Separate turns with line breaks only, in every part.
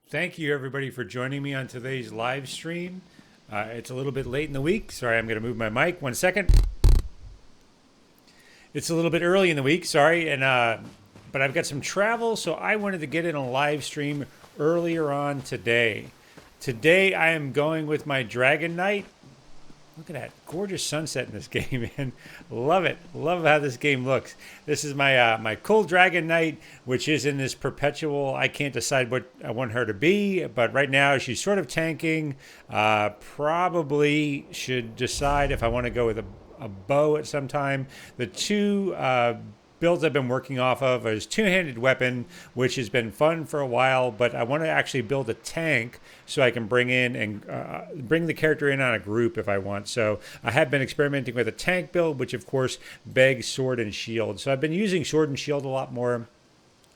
Thank you, everybody, for joining me on today's live stream. It's a little bit late in the week. Sorry, I'm going to move my mic. 1 second. It's a little bit early in the week. Sorry, but I've got some travel, so I wanted to get in a live stream earlier on today. Today, I am going with my Dragon Knight. Look at that gorgeous sunset in this game, man. Love it. Love how this game looks. This is my cool Dragon Knight, which is in this perpetual. I can't decide what I want her to be, but right now she's sort of tanking. Probably should decide if I want to go with a bow at some time. The two builds I've been working off of is two-handed weapon, which has been fun for a while, but I want to actually build a tank so I can bring in and bring the character in on a group if I want. So I have been experimenting with a tank build, which of course begs sword and shield. So I've been using sword and shield a lot more.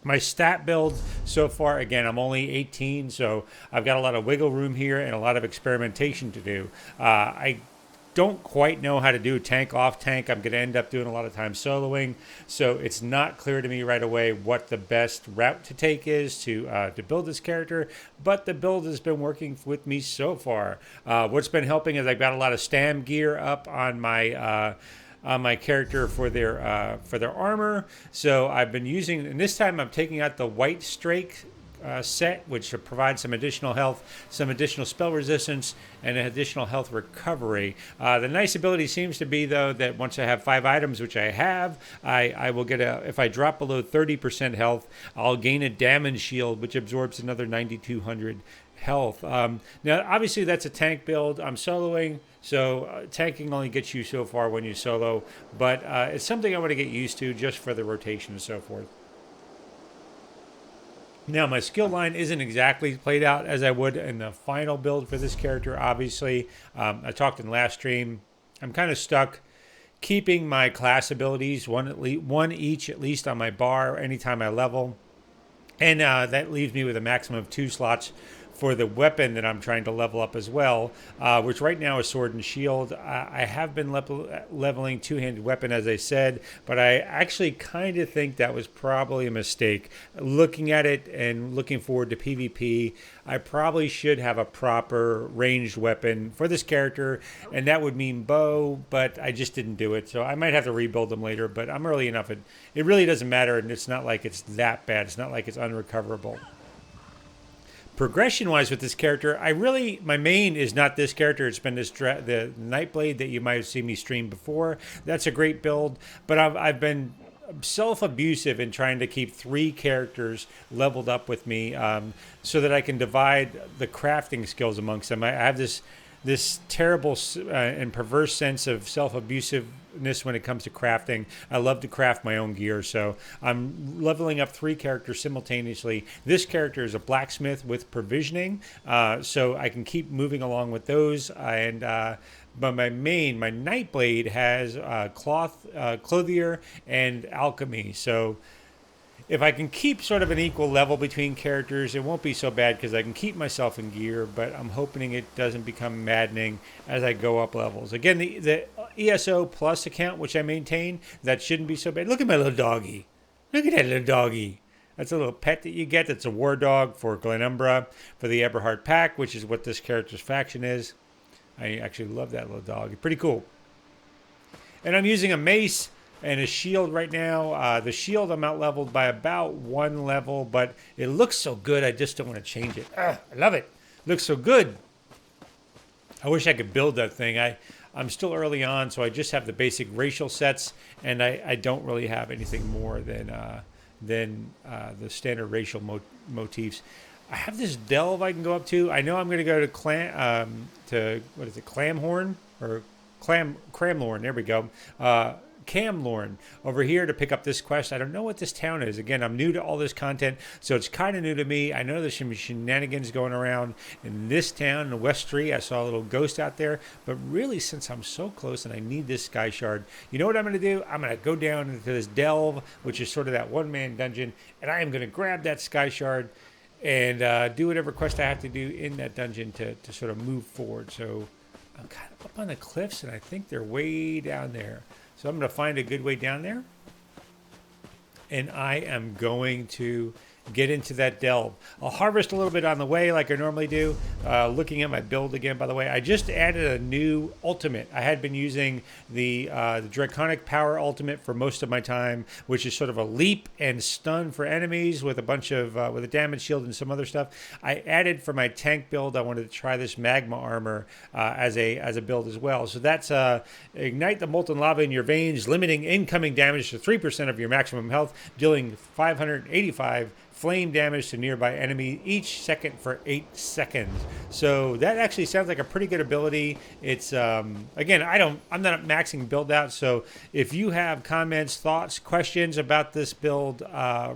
My stat build so far, again, I'm only 18, so I've got a lot of wiggle room here and a lot of experimentation to do. I don't quite know how to do tank off tank. I'm going to end up doing a lot of time soloing, so it's not clear to me right away what the best route to take is to build this character. But the build has been working with me so far. What's been helping is I've got a lot of stam gear up on my character for their armor. So I've been using, and this time I'm taking out the Westtry set, which provides some additional health, some additional spell resistance, and an additional health recovery. The nice ability seems to be, though, that once I have 5 items, which I have, I will get if I drop below 30% health, I'll gain a damage shield, which absorbs another 9,200 health. Now, obviously, that's a tank build. I'm soloing, so tanking only gets you so far when you solo, but it's something I want to get used to just for the rotation and so forth. Now, my skill line isn't exactly played out as I would in the final build for this character, obviously. I talked in last stream. I'm kind of stuck keeping my class abilities, one each at least on my bar anytime I level. And that leaves me with a maximum of 2 slots for the weapon that I'm trying to level up as well, which right now is sword and shield. I have been leveling two-handed weapon, as I said, but I actually kind of think that was probably a mistake. Looking at it and looking forward to PvP, I probably should have a proper ranged weapon for this character, and that would mean bow, but I just didn't do it, so I might have to rebuild them later, but I'm early enough. It really doesn't matter, and it's not like it's that bad. It's not like it's unrecoverable. Progression-wise with this character, my main is not this character. It's been the Nightblade that you might have seen me stream before. That's a great build, but I've been self-abusive in trying to keep 3 characters leveled up with me, so that I can divide the crafting skills amongst them. I have this terrible and perverse sense of self-abusiveness when it comes to crafting. I love to craft my own gear, so I'm leveling up 3 characters simultaneously. This character is a blacksmith with provisioning, so I can keep moving along with those. But my Nightblade has clothier, and alchemy. So if I can keep sort of an equal level between characters, it won't be so bad because I can keep myself in gear, but I'm hoping it doesn't become maddening as I go up levels. Again, the ESO Plus account, which I maintain, that shouldn't be so bad. Look at my little doggy. Look at that little doggy. That's a little pet that you get. That's a war dog for Glenumbra, for the Eberhard pack, which is what this character's faction is. I actually love that little dog. Pretty cool. And I'm using a mace and a shield right now. The shield I'm out leveled by about 1 level, but it looks so good. I just don't want to change it. I love it. Looks so good. I wish I could build that thing. I'm still early on, so I just have the basic racial sets, and I don't really have anything more than the standard racial motifs. I have this delve I can go up to. I know I'm going to go to Clamhorn or Cramlorn. There we go. Camlorn over here to pick up this quest. I don't know what this town is. Again, I'm new to all this content, so it's kind of new to me. I know there's some shenanigans going around in this town, in Westtry. I saw a little ghost out there, but really, since I'm so close and I need this sky shard, you know what I'm going to do? I'm going to go down into this delve, which is sort of that one-man dungeon, and I am going to grab that sky shard and do whatever quest I have to do in that dungeon to sort of move forward. So I'm kind of up on the cliffs, and I think they're way down there. So I'm going to find a good way down there, and I am going to get into that delve. I'll harvest a little bit on the way like I normally do. Looking at my build again, by the way, I just added a new ultimate. I had been using the Draconic Power ultimate for most of my time, which is sort of a leap and stun for enemies with a bunch of with a damage shield and some other stuff. I added for my tank build. I wanted to try this magma armor as a build as well. So that's ignite the molten lava in your veins, limiting incoming damage to 3% of your maximum health, dealing 585 flame damage to nearby enemy each second for 8 seconds. So that actually sounds like a pretty good ability. It's again, I'm not maxing build out. So if you have comments, thoughts, questions about this build,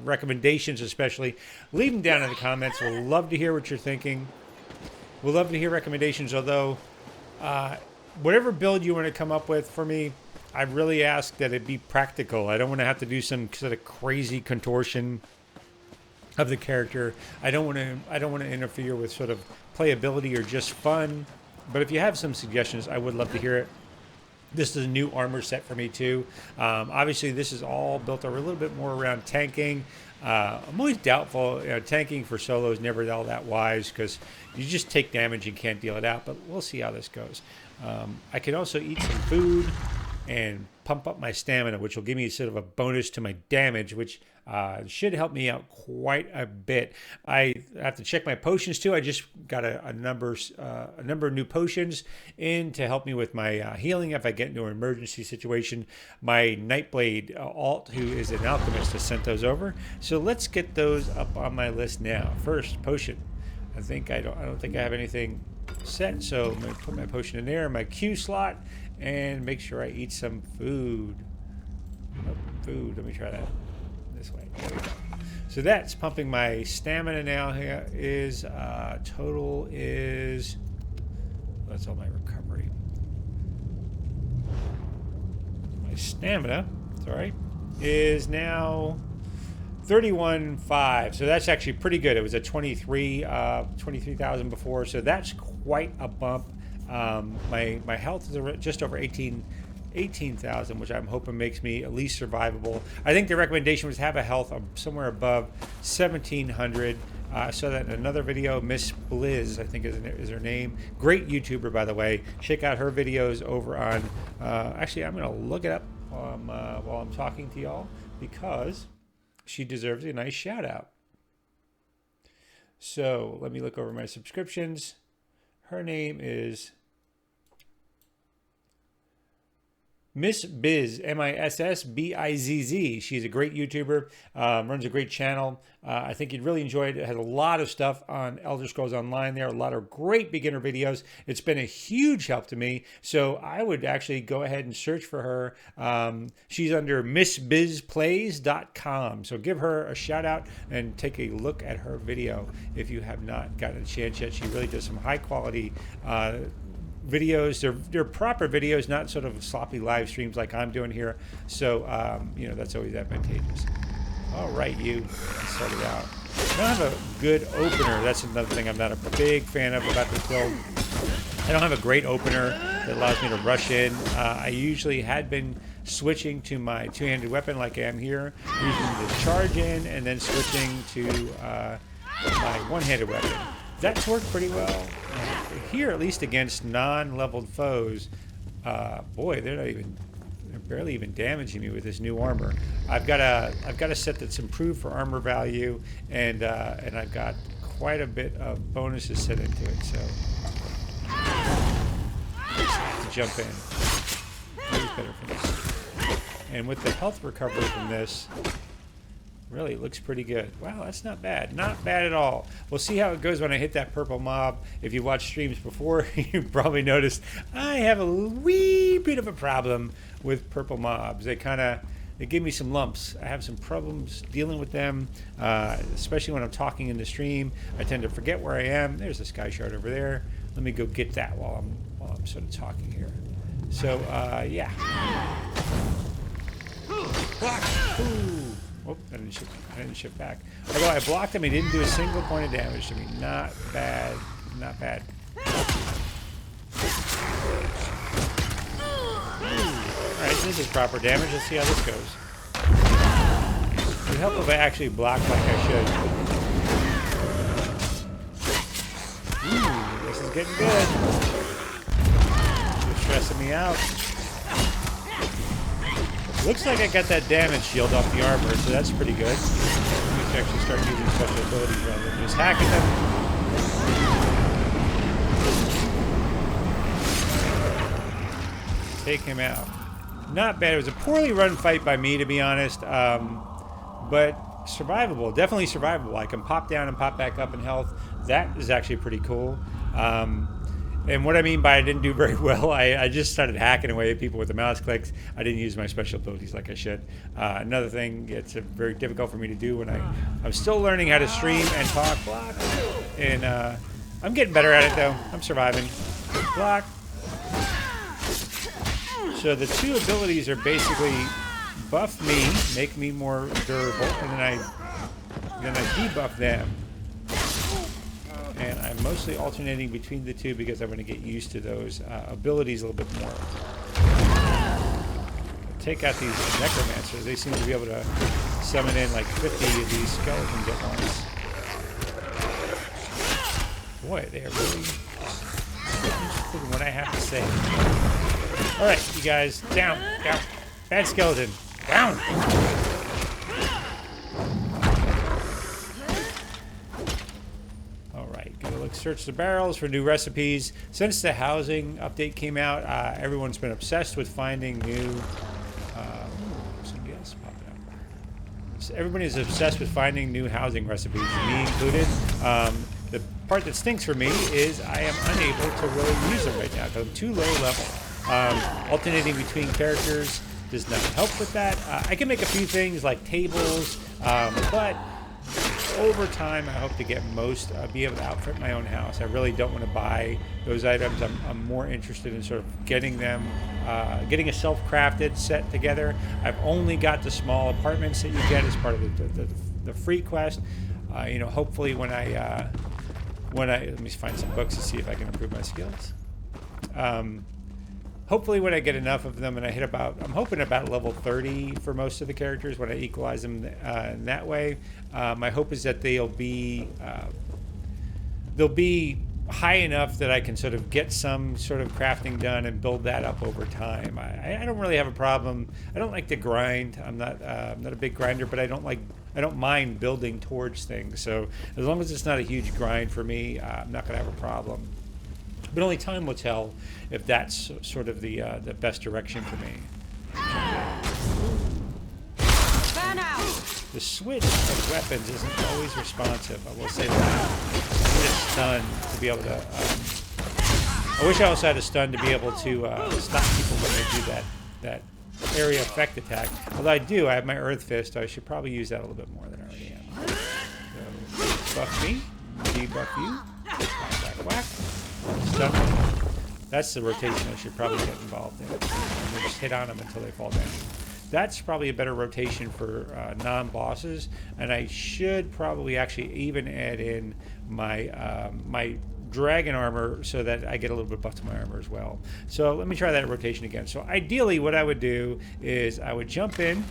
recommendations especially, leave them down in the comments. We'll love to hear what you're thinking. We'll love to hear recommendations. Although whatever build you want to come up with for me, I really ask that it be practical. I don't want to have to do some sort of crazy contortion of the character. I don't want to interfere with sort of playability or just fun. But if you have some suggestions, I would love to hear it. This is a new armor set for me too. Obviously, this is all built a little bit more around tanking. I'm always doubtful. Tanking for solo is never all that wise because you just take damage and can't deal it out. But we'll see how this goes. I can also eat some food and pump up my stamina, which will give me sort of a bonus to my damage, which should help me out quite a bit. I have to check my potions too. I just got a number of new potions in to help me with my healing if I get into an emergency situation. My Nightblade alt, who is an alchemist, has sent those over. So let's get those up on my list now. First, potion. I don't think I have anything set, so I'm going to put my potion in there, my Q slot, and make sure I eat some food. Food. Let me try that this way. There we go. So that's pumping my stamina now. Here is total is, that's all my recovery. My stamina, sorry, is now 31,500. So that's actually pretty good. It was at 23,000 before, so that's quite a bump. My health is just over 18,000, which I'm hoping makes me at least survivable. I think the recommendation was have a health of somewhere above 1,700. I saw that in another video. Miss Blizz, I think is her name. Great YouTuber, by the way. Check out her videos over on. Actually, I'm going to look it up while I'm talking to y'all because she deserves a nice shout out. So let me look over my subscriptions. Her name is Miss Biz, MISSBIZZ. She's a great YouTuber, runs a great channel. I think you'd really enjoy it. It has a lot of stuff on Elder Scrolls Online there, a lot of great beginner videos. It's been a huge help to me. So I would actually go ahead and search for her. She's under MissBizPlays.com. So give her a shout out and take a look at her video if you have not gotten a chance yet. She really does some high quality videos. They're proper videos, not sort of sloppy live streams like I'm doing here. So that's always advantageous. All right, you started out. I don't have a good opener. That's another thing I'm not a big fan of about this build. I don't have a great opener that allows me to rush in. I usually had been switching to my two-handed weapon like I am here, using the charge in and then switching to my one-handed weapon. That's worked pretty well. Here, at least against non-leveled foes, boy, they're barely even damaging me with this new armor. I've got a set that's improved for armor value, and I've got quite a bit of bonuses set into it. So just have to jump in. Always better for this. And with the health recovery from this, really, it looks pretty good. Wow, that's not bad. Not bad at all. We'll see how it goes when I hit that purple mob. If you watched streams before, you probably noticed I have a wee bit of a problem with purple mobs. They give me some lumps. I have some problems dealing with them, especially when I'm talking in the stream. I tend to forget where I am. There's a sky shard over there. Let me go get that while I'm sort of talking here. So, yeah. Ooh. Oh, I didn't shift back. Although I blocked him, he didn't do a single point of damage to me. Not bad. Not bad. Alright, this is proper damage. Let's see how this goes. would help if I actually blocked like I should. Ooh, this is getting good. You're stressing me out. Looks like I got that damage shield off the armor, so that's pretty good. We can actually start using special abilities rather than just hacking them. Take him out. Not bad. It was a poorly run fight by me, to be honest, but survivable. Definitely survivable. I can pop down and pop back up in health. That is actually pretty cool. And what I mean by I didn't do very well, I just started hacking away at people with the mouse clicks. I didn't use my special abilities like I should. Another thing, it's very difficult for me to do when I'm still learning how to stream and talk. Block. And I'm getting better at it, though. I'm surviving. Block. So the two abilities are basically buff me, make me more durable, and then I debuff them. And I'm mostly alternating between the two because I'm going to get used to those abilities a little bit more. Take out these necromancers. They seem to be able to summon in like 50 of these skeletons at once. Boy, they are really interested in what I have to say. All right, you guys, down. Bad skeleton, down. Search the barrels for new recipes. Since the housing update came out, everyone's been obsessed with finding new. Somebody else popped up. So everybody's obsessed with finding new housing recipes, me included. The part that stinks for me is I am unable to really use them right now because I'm too low level. Alternating between characters does not help with that. I can make a few things like tables, but over time, I hope to get be able to outfit my own house. I really don't want to buy those items. I'm more interested in sort of getting them, getting a self-crafted set together. I've only got the small apartments that you get as part of the free quest. Hopefully when I let me find some books to see if I can improve my skills. Hopefully when I get enough of them and I hit I'm hoping about level 30 for most of the characters when I equalize them in that way. My hope is that they'll be high enough that I can sort of get some sort of crafting done and build that up over time. I don't really have a problem. I don't like to grind. I'm not a big grinder, but I don't mind building towards things. So as long as it's not a huge grind for me, I'm not going to have a problem. But only time will tell if that's sort of the best direction for me. The switch of weapons isn't always responsive. I will say that. I need a stun to be able to. I wish I also had a stun to be able to stop people when they do that area effect attack. Although I do, I have my Earth Fist. So I should probably use that a little bit more than I already am. So buff me, debuff you, whack, whack. Stun. That's the rotation I should probably get involved in. And then just hit on them until they fall down. That's probably a better rotation for non-bosses, and I should probably actually even add in my my dragon armor so that I get a little bit buff to my armor as well. So let me try that rotation again. So ideally, what I would do is I would jump in.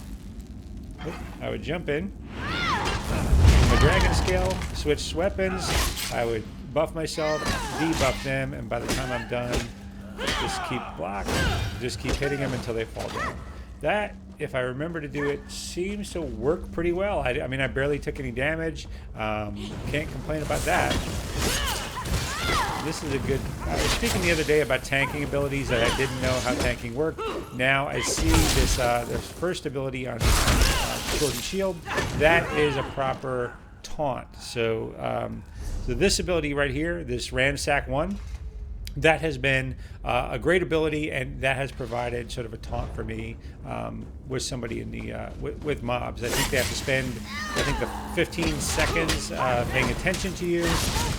My dragon scale, switch weapons. I would buff myself, debuff them, and by the time I'm done, just keep blocking, just keep hitting them until they fall down. That, if I remember to do it, seems to work pretty well. I mean, I barely took any damage. Can't complain about that. This is a good. I was speaking the other day about tanking abilities that I didn't know how tanking worked. Now I see this first ability on Sword and Shield. That is a proper taunt. So this ability right here, this Ransack 1, that has been a great ability, and that has provided sort of a taunt for me with somebody in the with mobs. I think they have to spend, the 15 seconds paying attention to you,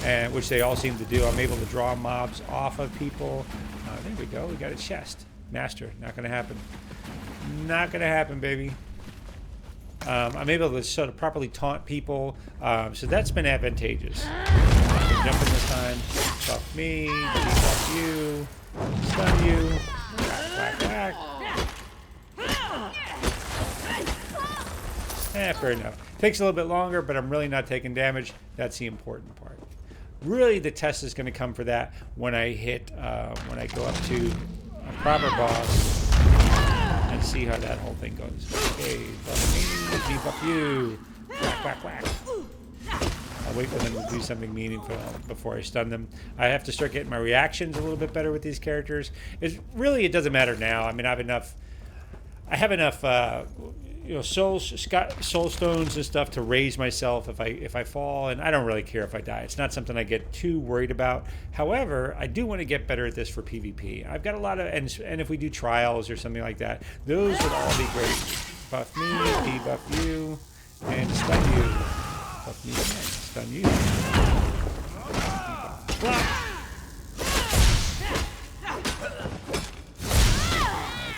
and which they all seem to do. I'm able to draw mobs off of people. There we go. We got a chest. Master. Not going to happen. Not going to happen, baby. I'm able to sort of properly taunt people, so that's been advantageous. Jump in this time, buff me, debuff you, stun you, whack, whack, whack. Fair enough. Takes a little bit longer, but I'm really not taking damage. That's the important part. Really, the test is going to come for that when I hit, when I go up to a proper boss and see how that whole thing goes. Okay, buff me, debuff you. Whack, whack, whack. I'll wait for them to do something meaningful before I stun them. I have to start getting my reactions a little bit better with these characters. It doesn't matter now. I mean, I have enough soul stones and stuff to raise myself if I fall, and I don't really care if I die. It's not something I get too worried about. However, I do want to get better at this for PvP. I've got a lot of, and if we do trials or something like that, those would all be great. Buff me, debuff you, and stun you. Buff me again, stun you. Block.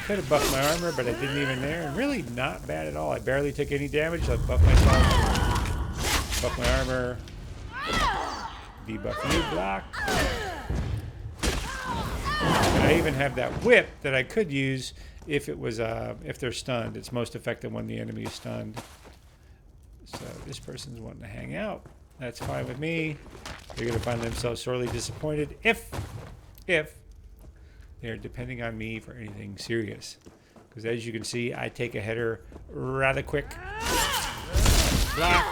Could have buffed my armor, but I didn't even there. And really not bad at all. I barely took any damage. I buffed myself. Buff my armor. Debuff you, block. And I even have that whip that I could use if it was if they're stunned. It's most effective when the enemy is stunned. So this person's wanting to hang out. That's fine with me. They're going to find themselves sorely disappointed if they're depending on me for anything serious. Because as you can see, I take a header rather quick. Block.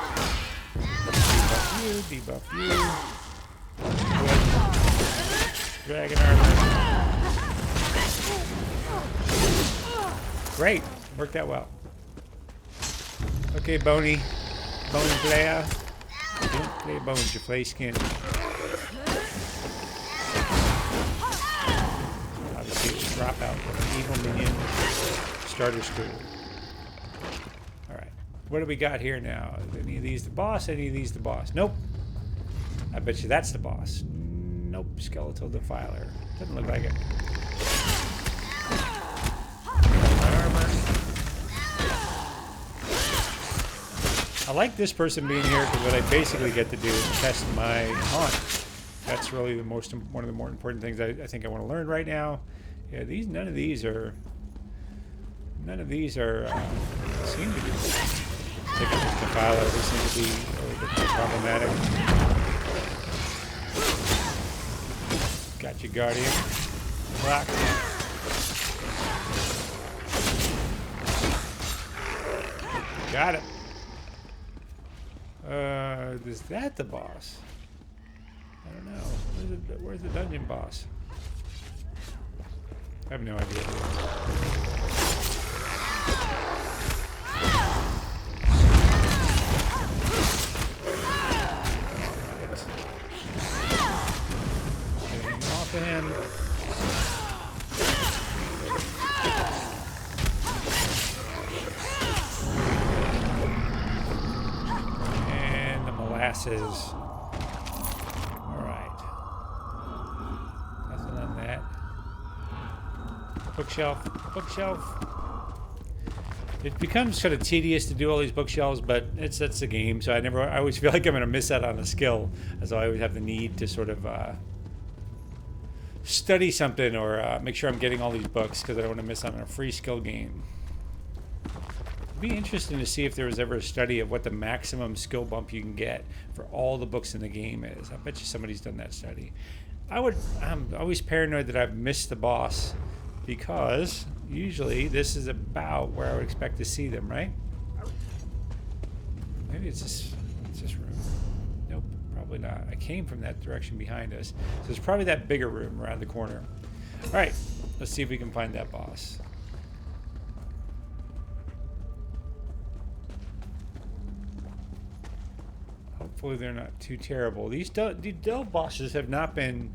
Debuff you. Dragon armor. Great. Worked out well. Okay, Bony. Bone player. Don't play bones, you play skin. Drop out with evil minion starter screw. Alright. What do we got here now? Any of these the boss? Any of these the boss? Nope. I bet you that's the boss. Nope. Skeletal Defiler. Doesn't look like it. My armor. I like this person being here because what I basically get to do is test my haunt. That's really one of the more important things I think I want to learn right now. Yeah, none of these are seem to be taking this Defiler. They seem to be a little bit more problematic. Got you, Guardian. Block. Got it. Is that the boss? I don't know. Where's the dungeon boss? I have no idea. Getting off of him. And the molasses. Bookshelf. It becomes sort of tedious to do all these bookshelves, but that's the game. So I always feel like I'm going to miss out on a skill, as I always have the need to sort of study something or make sure I'm getting all these books because I don't want to miss out on a free skill game. It'd be interesting to see if there was ever a study of what the maximum skill bump you can get for all the books in the game is. I bet you somebody's done that study. I'm always paranoid that I've missed the boss, because usually this is about where I would expect to see them, right? Maybe it's this room. Nope, probably not. I came from that direction behind us. So it's probably that bigger room around the corner. All right, let's see if we can find that boss. Hopefully they're not too terrible. These delve bosses have not been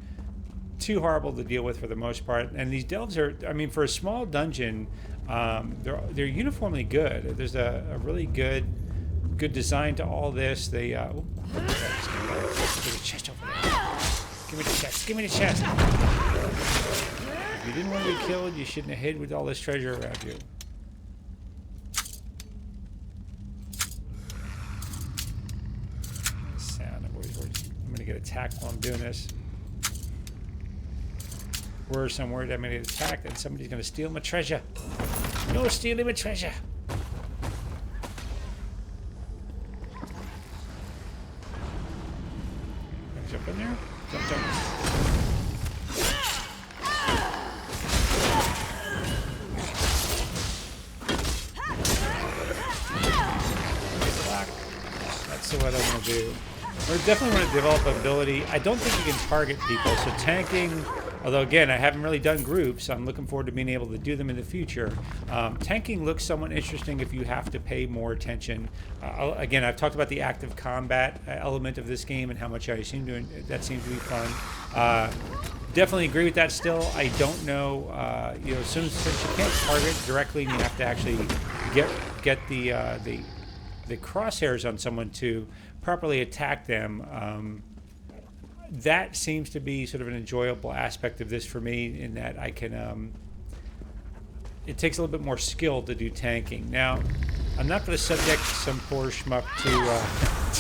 too horrible to deal with for the most part, and these delves are, I mean, for a small dungeon, they're uniformly good. There's a really good design to all this. They there's a chest over there. Give me the chest. Give me the chest. If you didn't want to be killed, you shouldn't have hid with all this treasure around you. Sound of I'm gonna get attacked while I'm doing this. Worse, I'm worried I'm going to get attacked and somebody's going to steal my treasure. No stealing my treasure. Jump in there. Jump, jump. That's what I want to do. I definitely want to develop ability. I don't think you can target people, so tanking, although again, I haven't really done groups, I'm looking forward to being able to do them in the future. Tanking looks somewhat interesting if you have to pay more attention. Again, I've talked about the active combat element of this game and how much that seems to be fun. Definitely agree with that still. I don't know, you know, since you can't target directly and you have to actually get the crosshairs on someone to properly attack them, that seems to be sort of an enjoyable aspect of this for me, in that I can it takes a little bit more skill to do tanking. Now, I'm not going to subject some poor schmuck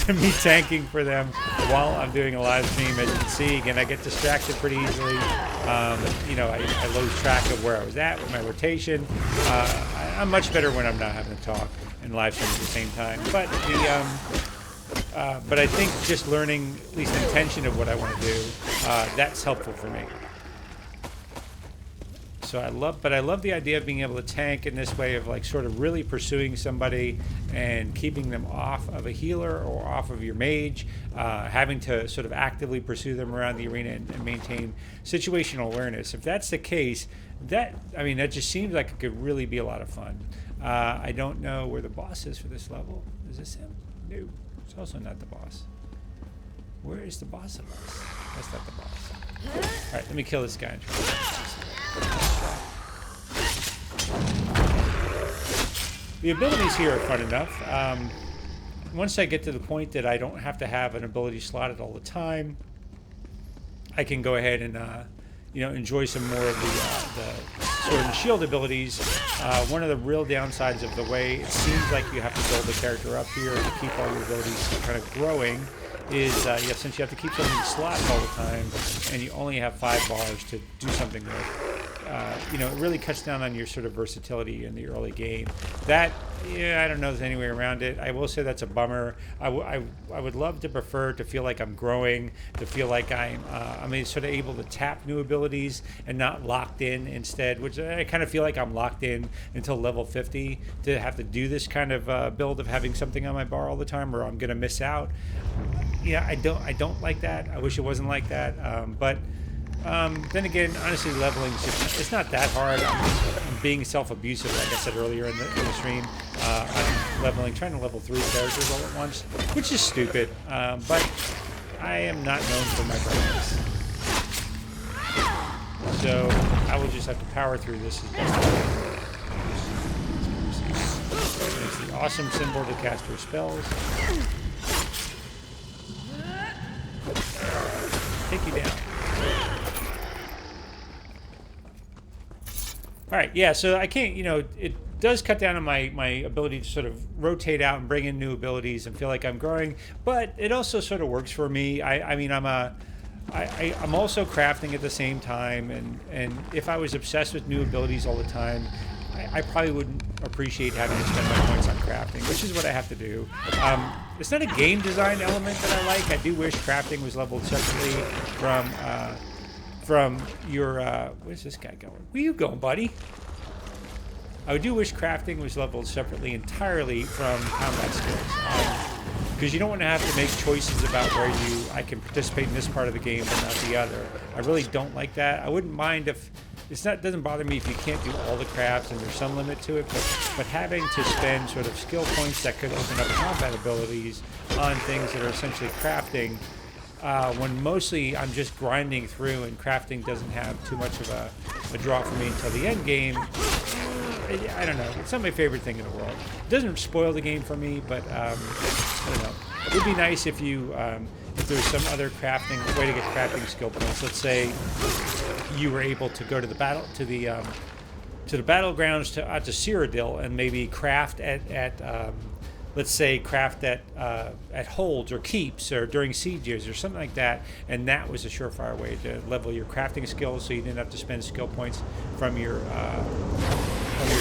to me tanking for them while I'm doing a live stream. As you can see, again, I get distracted pretty easily. You know, I lose track of where I was at with my rotation. I'm much better when I'm not having to talk and live stream at the same time. But I think just learning at least the intention of what I want to do, that's helpful for me. So I love the idea of being able to tank in this way, of like sort of really pursuing somebody and keeping them off of a healer or off of your mage, having to sort of actively pursue them around the arena and maintain situational awareness. If that's the case, that just seems like it could really be a lot of fun. I don't know where the boss is for this level. Is this him? No, it's also not the boss. Where is the boss of us? That's not the boss. All right, let me kill this guy and try to the abilities here are fun enough. Once I get to the point that I don't have to have an ability slotted all the time, I can go ahead and you know, enjoy some more of the sword and shield abilities. One of the real downsides of the way it seems like you have to build the character up here to keep all your abilities kind of growing is, since you have to keep something slotted all the time and you only have 5 bars to do something with, you know, it really cuts down on your sort of versatility in the early game. That, yeah, I don't know if there's any way around it. I will say that's a bummer. I would love to prefer to feel like I'm growing, to feel like I'm sort of able to tap new abilities and not locked in instead, which I kind of feel like I'm locked in until level 50 to have to do this kind of build of having something on my bar all the time, or I'm going to miss out. Yeah, I don't like that. I wish it wasn't like that. But then again, honestly, leveling, it's not that hard. I'm being self-abusive, like I said earlier in the stream. I'm trying to level 3 characters all at once, which is stupid. But I am not known for my brightness. So I will just have to power through this as best I can. It's the awesome symbol to cast her spells. Take you down. All right, yeah, so I can't, you know, it does cut down on my ability to sort of rotate out and bring in new abilities and feel like I'm growing, but it also sort of works for me. I'm also crafting at the same time, and if I was obsessed with new abilities all the time, I probably wouldn't appreciate having to spend my points on crafting, which is what I have to do. It's not a game design element that I like. I do wish crafting was leveled separately from your, where's this guy going? Where you going, buddy? I do wish crafting was leveled separately entirely from combat skills. Because you don't want to have to make choices about where I can participate in this part of the game but not the other. I really don't like that. I wouldn't mind if, it doesn't bother me if you can't do all the crafts and there's some limit to it, but having to spend sort of skill points that could open up combat abilities on things that are essentially crafting, when mostly I'm just grinding through and crafting doesn't have too much of a draw for me until the end game. I don't know. It's not my favorite thing in the world. It doesn't spoil the game for me, but I don't know. It would be nice if if there was some other way to get crafting skill points. Let's say you were able to go to the battlegrounds to Cyrodiil and maybe craft at let's say craft at holds or keeps or during sieges or something like that, and that was a surefire way to level your crafting skills, so you didn't have to spend skill points from your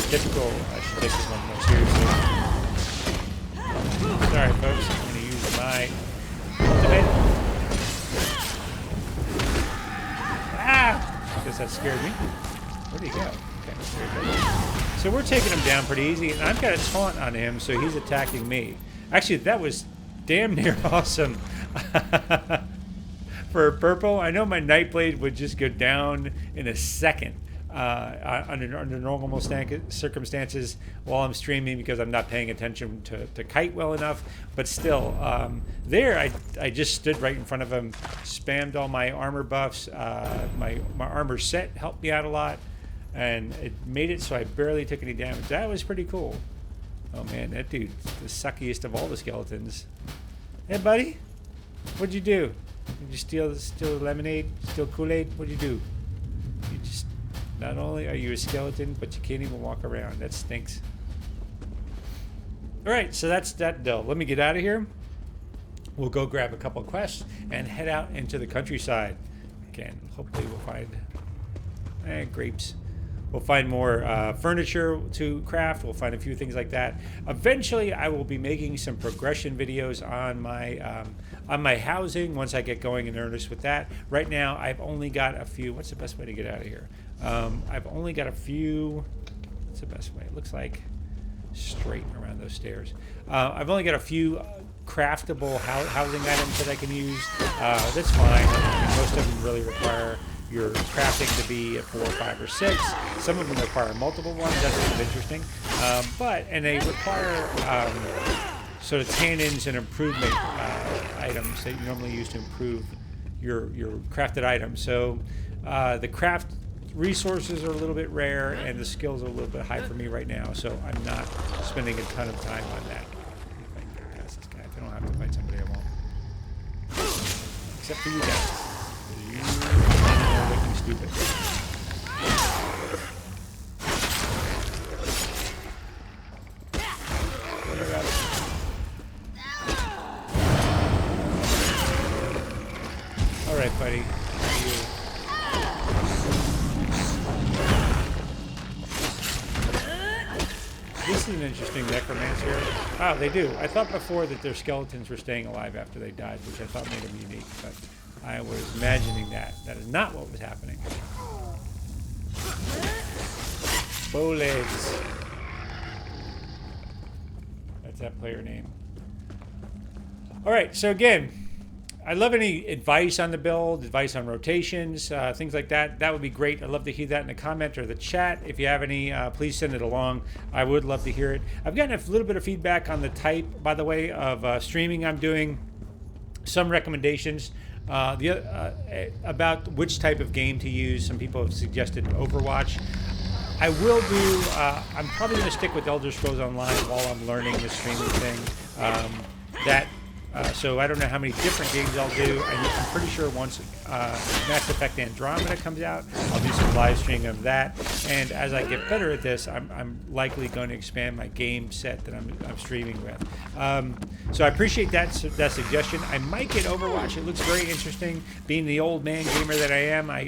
typical. I should take this one more seriously. Sorry, folks. I'm going to use my ultimate. that scared me. Where'd he go? Okay, there he goes. So we're taking him down pretty easy, and I've got a taunt on him, so he's attacking me. Actually, that was damn near awesome. For purple, I know my Nightblade would just go down in a second under normal circumstances while I'm streaming because I'm not paying attention to kite well enough. But still, there I just stood right in front of him, spammed all my armor buffs. My armor set helped me out a lot, and it made it so I barely took any damage. That was pretty cool. Oh man, that dude's the suckiest of all the skeletons. Hey buddy, what'd you do? Did you steal lemonade? Steal Kool-Aid? What'd you do? You just, not only are you a skeleton, but you can't even walk around. That stinks. Alright, so that's that deal. Let me get out of here. We'll go grab a couple of quests and head out into the countryside. Again, hopefully we'll find grapes. We'll find more furniture to craft. We'll find a few things like that. Eventually, I will be making some progression videos on my housing once I get going in earnest with that. Right now, I've only got a few. What's the best way to get out of here? I've only got a few. What's the best way? It looks like straight around those stairs. I've only got a few craftable housing items that I can use. That's fine. Most of them really require your crafting to be at 4, 5, or 6. Some of them require multiple ones. That's kind of interesting. And they require sort of tannins and improvement items that you normally use to improve your crafted items. So the craft resources are a little bit rare, and the skills are a little bit high for me right now. So I'm not spending a ton of time on that. If I can get past this guy, if I don't have to fight somebody, I won't. Except for you guys. Looking stupid. All right, buddy. This is an interesting necromancer. Oh, they do. I thought before that their skeletons were staying alive after they died, which I thought made them unique, but I was imagining that. That is not what was happening. Bow legs. That's that player name. Alright, so again, I'd love any advice on the build, advice on rotations, things like that. That would be great. I'd love to hear that in the comment or the chat. If you have any, please send it along. I would love to hear it. I've gotten a little bit of feedback on the type, by the way, of streaming I'm doing. Some recommendations. About which type of game to use. Some people have suggested Overwatch. I will do, I'm probably going to stick with Elder Scrolls Online while I'm learning the streaming thing. So I don't know how many different games I'll do. I'm pretty sure once Mass Effect Andromeda comes out, I'll do some live streaming of that. And as I get better at this, I'm likely going to expand my game set that I'm streaming with. So I appreciate that suggestion. I might get Overwatch. It looks very interesting. Being the old man gamer that I am, I'm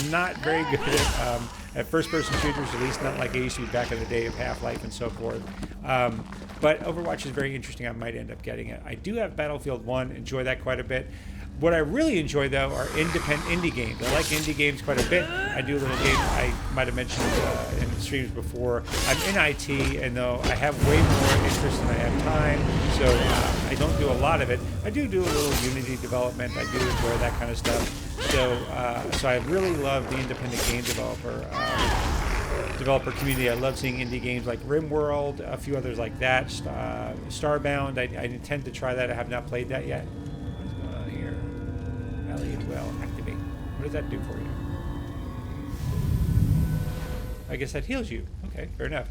not very good at first-person shooters, at least not like I used to be back in the day of Half-Life and so forth. But Overwatch is very interesting. I might end up getting it. I do have Battlefield 1. Enjoy that quite a bit. What I really enjoy, though, are independent indie games. I like indie games quite a bit. I do a little game I might have mentioned in streams before. I'm in IT, and though I have way more interest than I have time, so I don't do a lot of it. I do a little Unity development. I do enjoy that kind of stuff. So I really love the independent game developer community. I love seeing indie games like RimWorld, a few others like that. Starbound. I intend to try that. I have not played that yet. What's going on here? Allied well activate. What does that do for you? I guess that heals you. Okay, fair enough.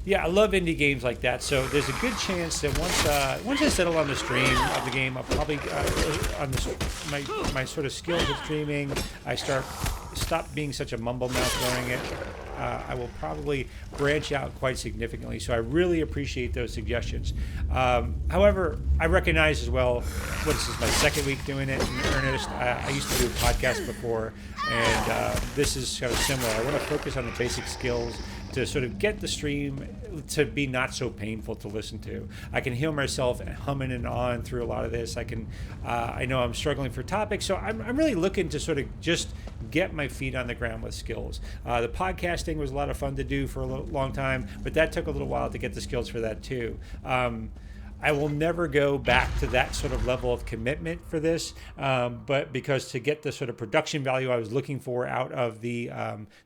Yeah, I love indie games like that. So there's a good chance that once I settle on the stream of the game, I'll probably on my sort of skills of streaming, I stop being such a mumble mouth running it. I will probably branch out quite significantly. So I really appreciate those suggestions. However, I recognize as well, this is my second week doing it in earnest. I used to do a podcast before, and this is kind of similar. I want to focus on the basic skills to sort of get the stream to be not so painful to listen to. I can hear myself humming and on through a lot of this. I know I'm struggling for topics, so I'm really looking to sort of just get my feet on the ground with skills. The podcasting was a lot of fun to do for a long time, but that took a little while to get the skills for that too. I will never go back to that sort of level of commitment for this, but because to get the sort of production value I was looking for out of the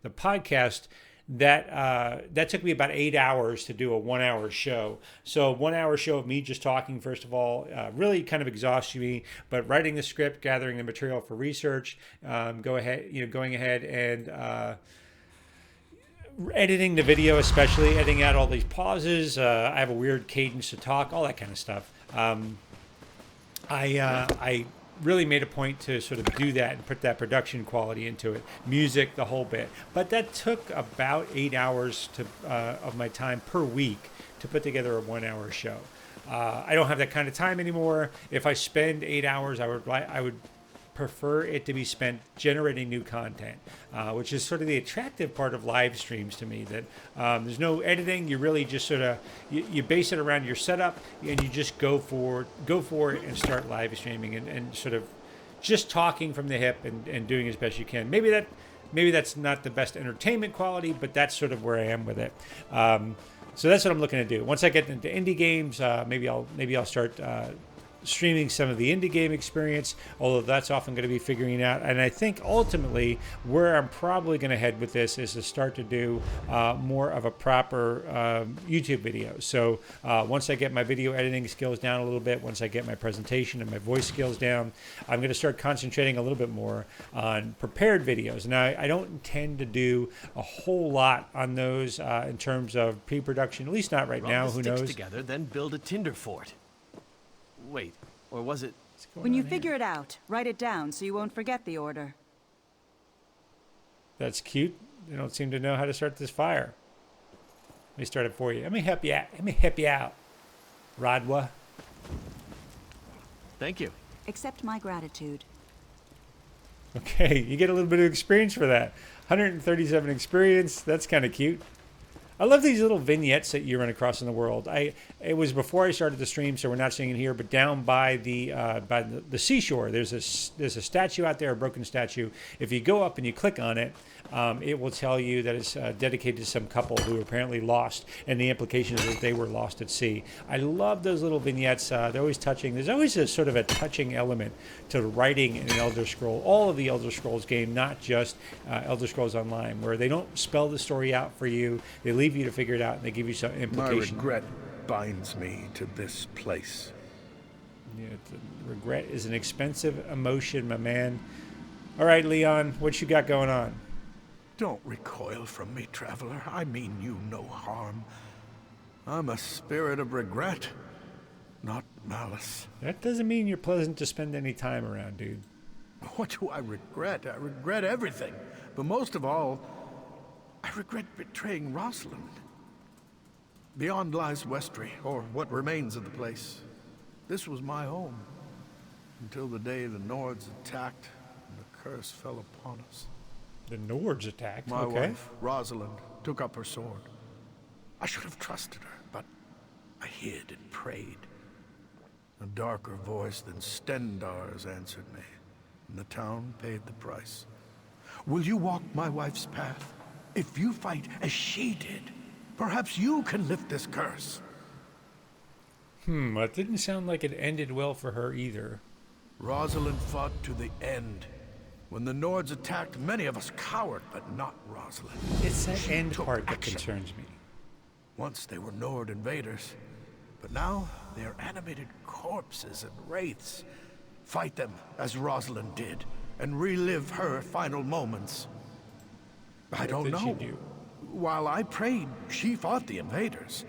podcast, that took me about 8 hours to do a 1 hour show. So 1 hour show of me just talking, first of all, really kind of exhausts me. But writing the script, gathering the material for research, going ahead and editing the video, especially editing out all these pauses. I have a weird cadence to talk, all that kind of stuff. I really made a point to sort of do that and put that production quality into it, music, the whole bit. But that took about 8 hours of my time per week to put together a 1 hour show. I don't have that kind of time anymore. If I spend 8 hours, I would prefer it to be spent generating new content, which is sort of the attractive part of live streams to me, that there's no editing. You really just sort of you base it around your setup, and you just go for it and start live streaming and sort of just talking from the hip and doing as best you can. Maybe that's not the best entertainment quality, but that's sort of where I am with it. So that's what I'm looking to do. Once I get into indie games, maybe I'll start streaming some of the indie game experience, although that's often going to be figuring out. And I think ultimately where I'm probably going to head with this is to start to do more of a proper YouTube video. So once I get my video editing skills down a little bit, once I get my presentation and my voice skills down, I'm going to start concentrating a little bit more on prepared videos. Now, I don't intend to do a whole lot on those in terms of pre-production, at least not right now. Who knows?
Together, then build a tinder fort. Wait, or was it?
When you figure it out, write it down so you won't forget the order.
That's cute. They don't seem to know how to start this fire. Let me start it for you. Let me help you out. Rodwa.
Thank you.
Accept my gratitude.
Okay, you get a little bit of experience for that. 137 experience. That's kind of cute. I love these little vignettes that you run across in the world. It was before I started the stream, so we're not seeing it here. But down by the seashore, there's a statue out there, a broken statue. If you go up and you click on it, it will tell you that it's dedicated to some couple who apparently lost, and the implication is that they were lost at sea. I love those little vignettes. They're always touching. There's always a sort of a touching element to writing in an Elder Scroll. All of the Elder Scrolls game, not just Elder Scrolls Online, where they don't spell the story out for you. They leave you to figure it out, and they give you some implication.
My regret binds me to this place.
Yeah, regret is an expensive emotion, my man. All right, Leon, what you got going on?
Don't recoil from me, traveler. I mean you no harm. I'm a spirit of regret, not malice.
That doesn't mean you're pleasant to spend any time around, dude.
What do I regret? I regret everything. But most of all, I regret betraying Rosalind. Beyond lies Westtry, or what remains of the place. This was my home, until the day the Nords attacked and the curse fell upon us.
The Nords attacked?
My
okay.
wife, Rosalind, took up her sword. I should have trusted her, but I hid and prayed. A darker voice than Stendar's answered me, and the town paid the price. Will you walk my wife's path? If you fight as she did, perhaps you can lift this curse.
It didn't sound like it ended well for her either.
Rosalind fought to the end. When the Nords attacked, many of us cowered, but not Rosalind.
It's that
She
end
took
part that
action.
concerns me.
Once they were Nord invaders, but now they are animated corpses and wraiths. Fight them as Rosalind did, and relive her final moments. I don't know.
What did she do?
While I prayed, she fought the invaders.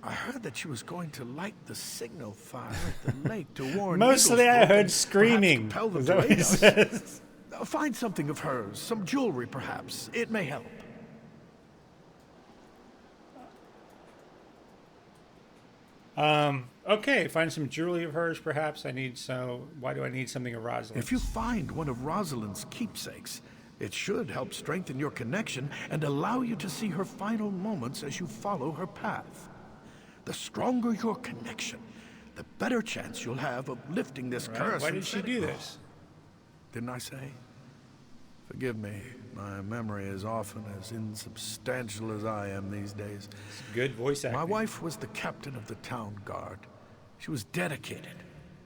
I heard that she was going to light the signal fire at the lake to warn
Mostly
Eagles
I
folk
heard
and
screaming.
perhaps compel them
Is
to
that what
aid
he
us.
says?
Find something of hers, some jewelry perhaps. It may help.
Okay, find some jewelry of hers, perhaps. Why do I need something of Rosalind?
If you find one of Rosalind's keepsakes, It should help strengthen your connection and allow you to see her final moments as you follow her path. The stronger your connection, the better chance you'll have of lifting this curse.
Why did she do this?
Didn't I say? Forgive me, my memory is often as insubstantial as I am these days.
It's good voice acting.
My wife was the captain of the town guard. She was dedicated.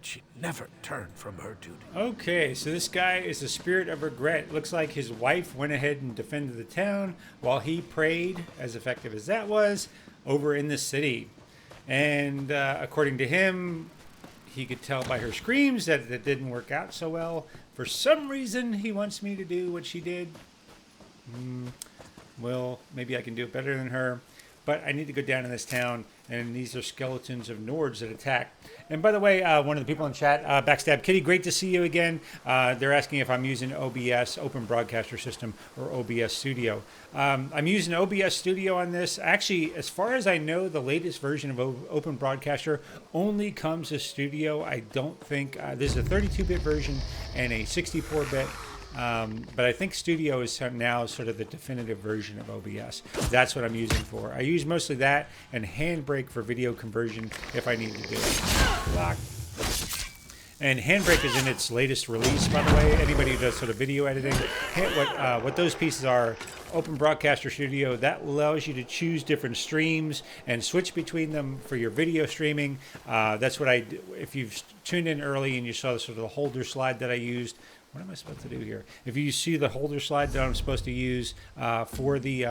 She never turned from her duty.
Okay, so this guy is a spirit of regret. Looks like his wife went ahead and defended the town while he prayed, as effective as that was, over in the city. And according to him, he could tell by her screams that it didn't work out so well. For some reason, he wants me to do what she did. Well, maybe I can do it better than her. But I need to go down in this town, and these are skeletons of Nords that attack. And by the way, one of the people in chat, Backstab Kitty, great to see you again. They're asking if I'm using OBS, Open Broadcaster System, or OBS Studio. I'm using OBS Studio on this. Actually, as far as I know, the latest version of Open Broadcaster only comes as Studio. I don't think, this is a 32-bit version and a 64-bit. But I think Studio is now sort of the definitive version of OBS. That's what I'm using for. I use mostly that and Handbrake for video conversion if I need to do it. Lock. And Handbrake is in its latest release, by the way. Anybody who does sort of video editing, what those pieces are, Open Broadcaster Studio, that allows you to choose different streams and switch between them for your video streaming. That's what I do. If you've tuned in early and you saw sort of the holder slide that I used, what am I supposed to do here? If you see the holder slide that I'm supposed to use for the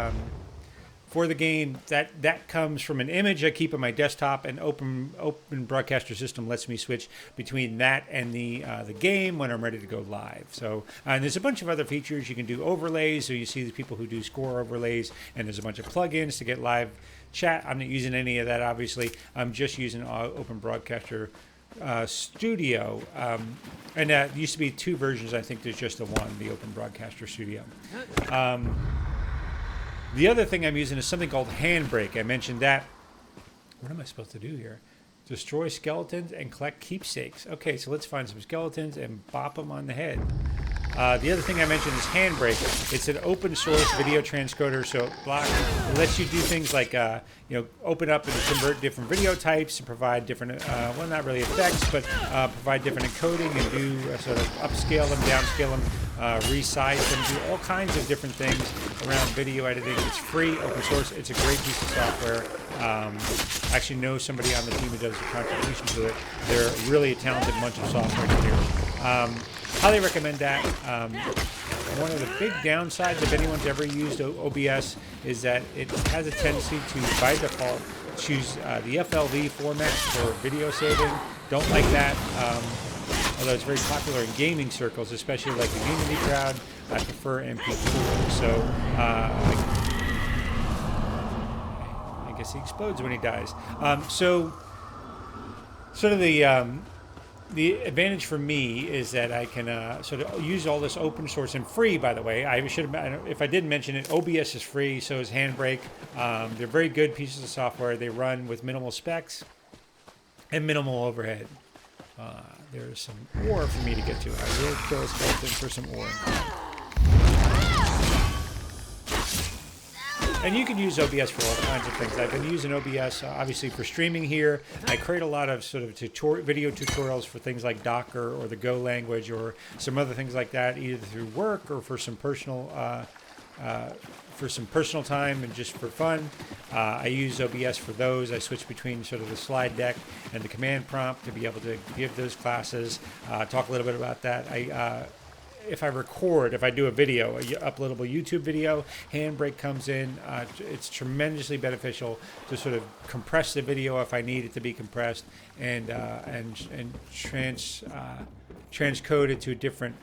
game, that comes from an image I keep on my desktop, and Open Broadcaster System lets me switch between that and the game when I'm ready to go live. So, and there's a bunch of other features. You can do overlays, so you see the people who do score overlays, and there's a bunch of plugins to get live chat. I'm not using any of that, obviously. I'm just using Open Broadcaster Studio, and there used to be two versions. I think there's just the one, the Open Broadcaster Studio. The other thing I'm using is something called Handbrake. I mentioned that. What am I supposed to do here? Destroy skeletons and collect keepsakes. Okay, so let's find some skeletons and bop them on the head. The other thing I mentioned is Handbrake. It's an open source video transcoder, so it lets you do things like open up and convert different video types and provide different, well, not really effects, but provide different encoding and do sort of upscale them, downscale them, resize them, do all kinds of different things around video editing. It's free, open source. It's a great piece of software. I actually know somebody on the team who does a contribution to it. They're really a talented bunch of software engineers. Highly recommend that. One of the big downsides, if anyone's ever used OBS, is that it has a tendency to, by default, choose the FLV format for video saving. Don't like that. Although it's very popular in gaming circles, especially like the community crowd, I prefer MP4. So I guess he explodes when he dies. So sort of the advantage for me is that I can sort of use all this open source and free, by the way. I should have, if I didn't mention it, OBS is free, so is Handbrake. They're very good pieces of software. They run with minimal specs and minimal overhead. There's some ore for me to get to. I will kill a skeleton for some ore. And you can use OBS for all kinds of things. I've been using OBS, obviously, for streaming here. I create a lot of sort of video tutorials for things like Docker or the Go language or some other things like that, either through work or for some personal time and just for fun. I use OBS for those. I switch between sort of the slide deck and the command prompt to be able to give those classes. Talk a little bit about that. If I do a video, a uploadable YouTube video, Handbrake comes in. It's tremendously beneficial to sort of compress the video if I need it to be compressed, and transcode it to a different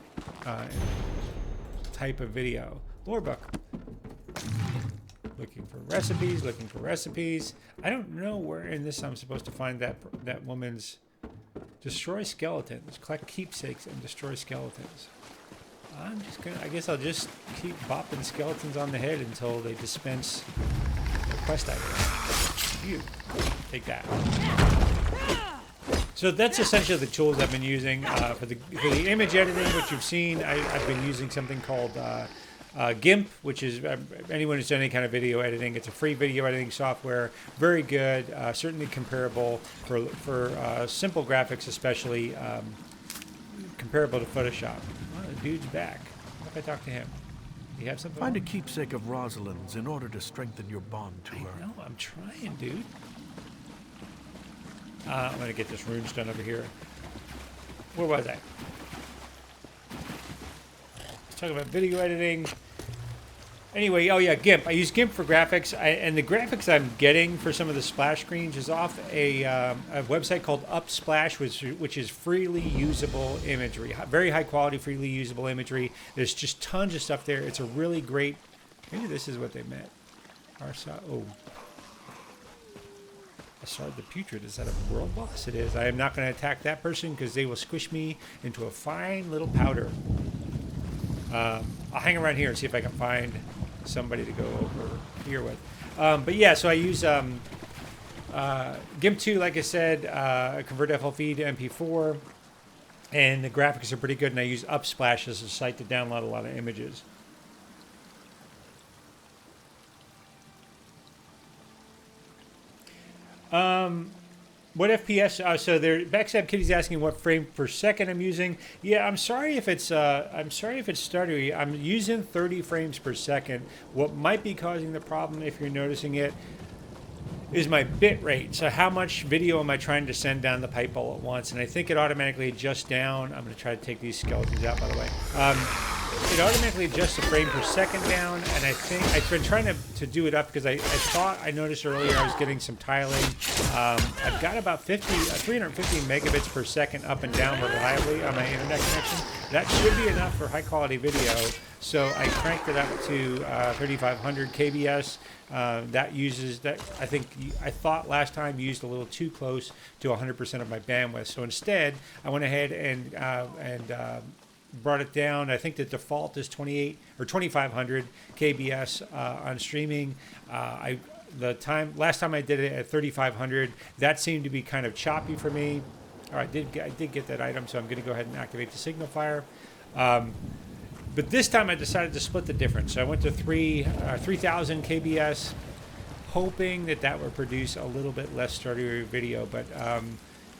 type of video. Lore book. Looking for recipes. I don't know where in this I'm supposed to find that woman's destroy skeletons, collect keepsakes, and destroy skeletons. I guess I'll just keep bopping skeletons on the head until they dispense the quest item. You take that. So that's essentially the tools I've been using for the image editing, which you've seen. I've been using something called GIMP, which is anyone who's done any kind of video editing. It's a free video editing software. Very good. Certainly comparable for simple graphics, especially comparable to Photoshop. Oh, the dude's back. What if I talk to him? You have something?
Find a keepsake of Rosalind's in order to strengthen your bond to her.
No, I'm trying, dude. I'm going to get this rune stone over here. Where was I? Let's talk about video editing. Anyway, oh yeah, GIMP. I use GIMP for graphics, and the graphics I'm getting for some of the splash screens is off a website called Upsplash, which is freely usable imagery. Very high quality, freely usable imagery. There's just tons of stuff there. It's a really great... Maybe this is what they meant. Oh. Asard the Putrid. Is that a world boss? It is. I am not going to attack that person because they will squish me into a fine little powder. I'll hang around here and see if I can find somebody to go over here with. But yeah, so I use GIMP 2, like I said, convert FLV to MP4, and the graphics are pretty good, and I use Upsplash as a site to download a lot of images. What FPS? So there, Backstab Kitty's asking what frame per second I'm using. Yeah, I'm sorry if it's stuttery. I'm using 30 frames per second. What might be causing the problem, if you're noticing it, is my bit rate. So how much video am I trying to send down the pipe all at once? And I think it automatically adjusts down. I'm going to try to take these skeletons out, by the way. It automatically adjusts the frame per second down, and I think I've been trying to do it up because I thought I noticed earlier I was getting some tiling. I've got about 350 megabits per second up and down reliably on my internet connection. That should be enough for high quality video. So I cranked it up to 3500 kbs. That uses that. I thought last time used a little too close to 100% of my bandwidth. So instead, I went ahead and brought it down. I think the default is 2500 kbs on streaming. Last time I did it at 3500, that seemed to be kind of choppy for me. All right, I did get that item, so I'm going to go ahead and activate the signal fire. But this time I decided to split the difference. So I went to 3000 kbs, hoping that would produce a little bit less stuttery video. But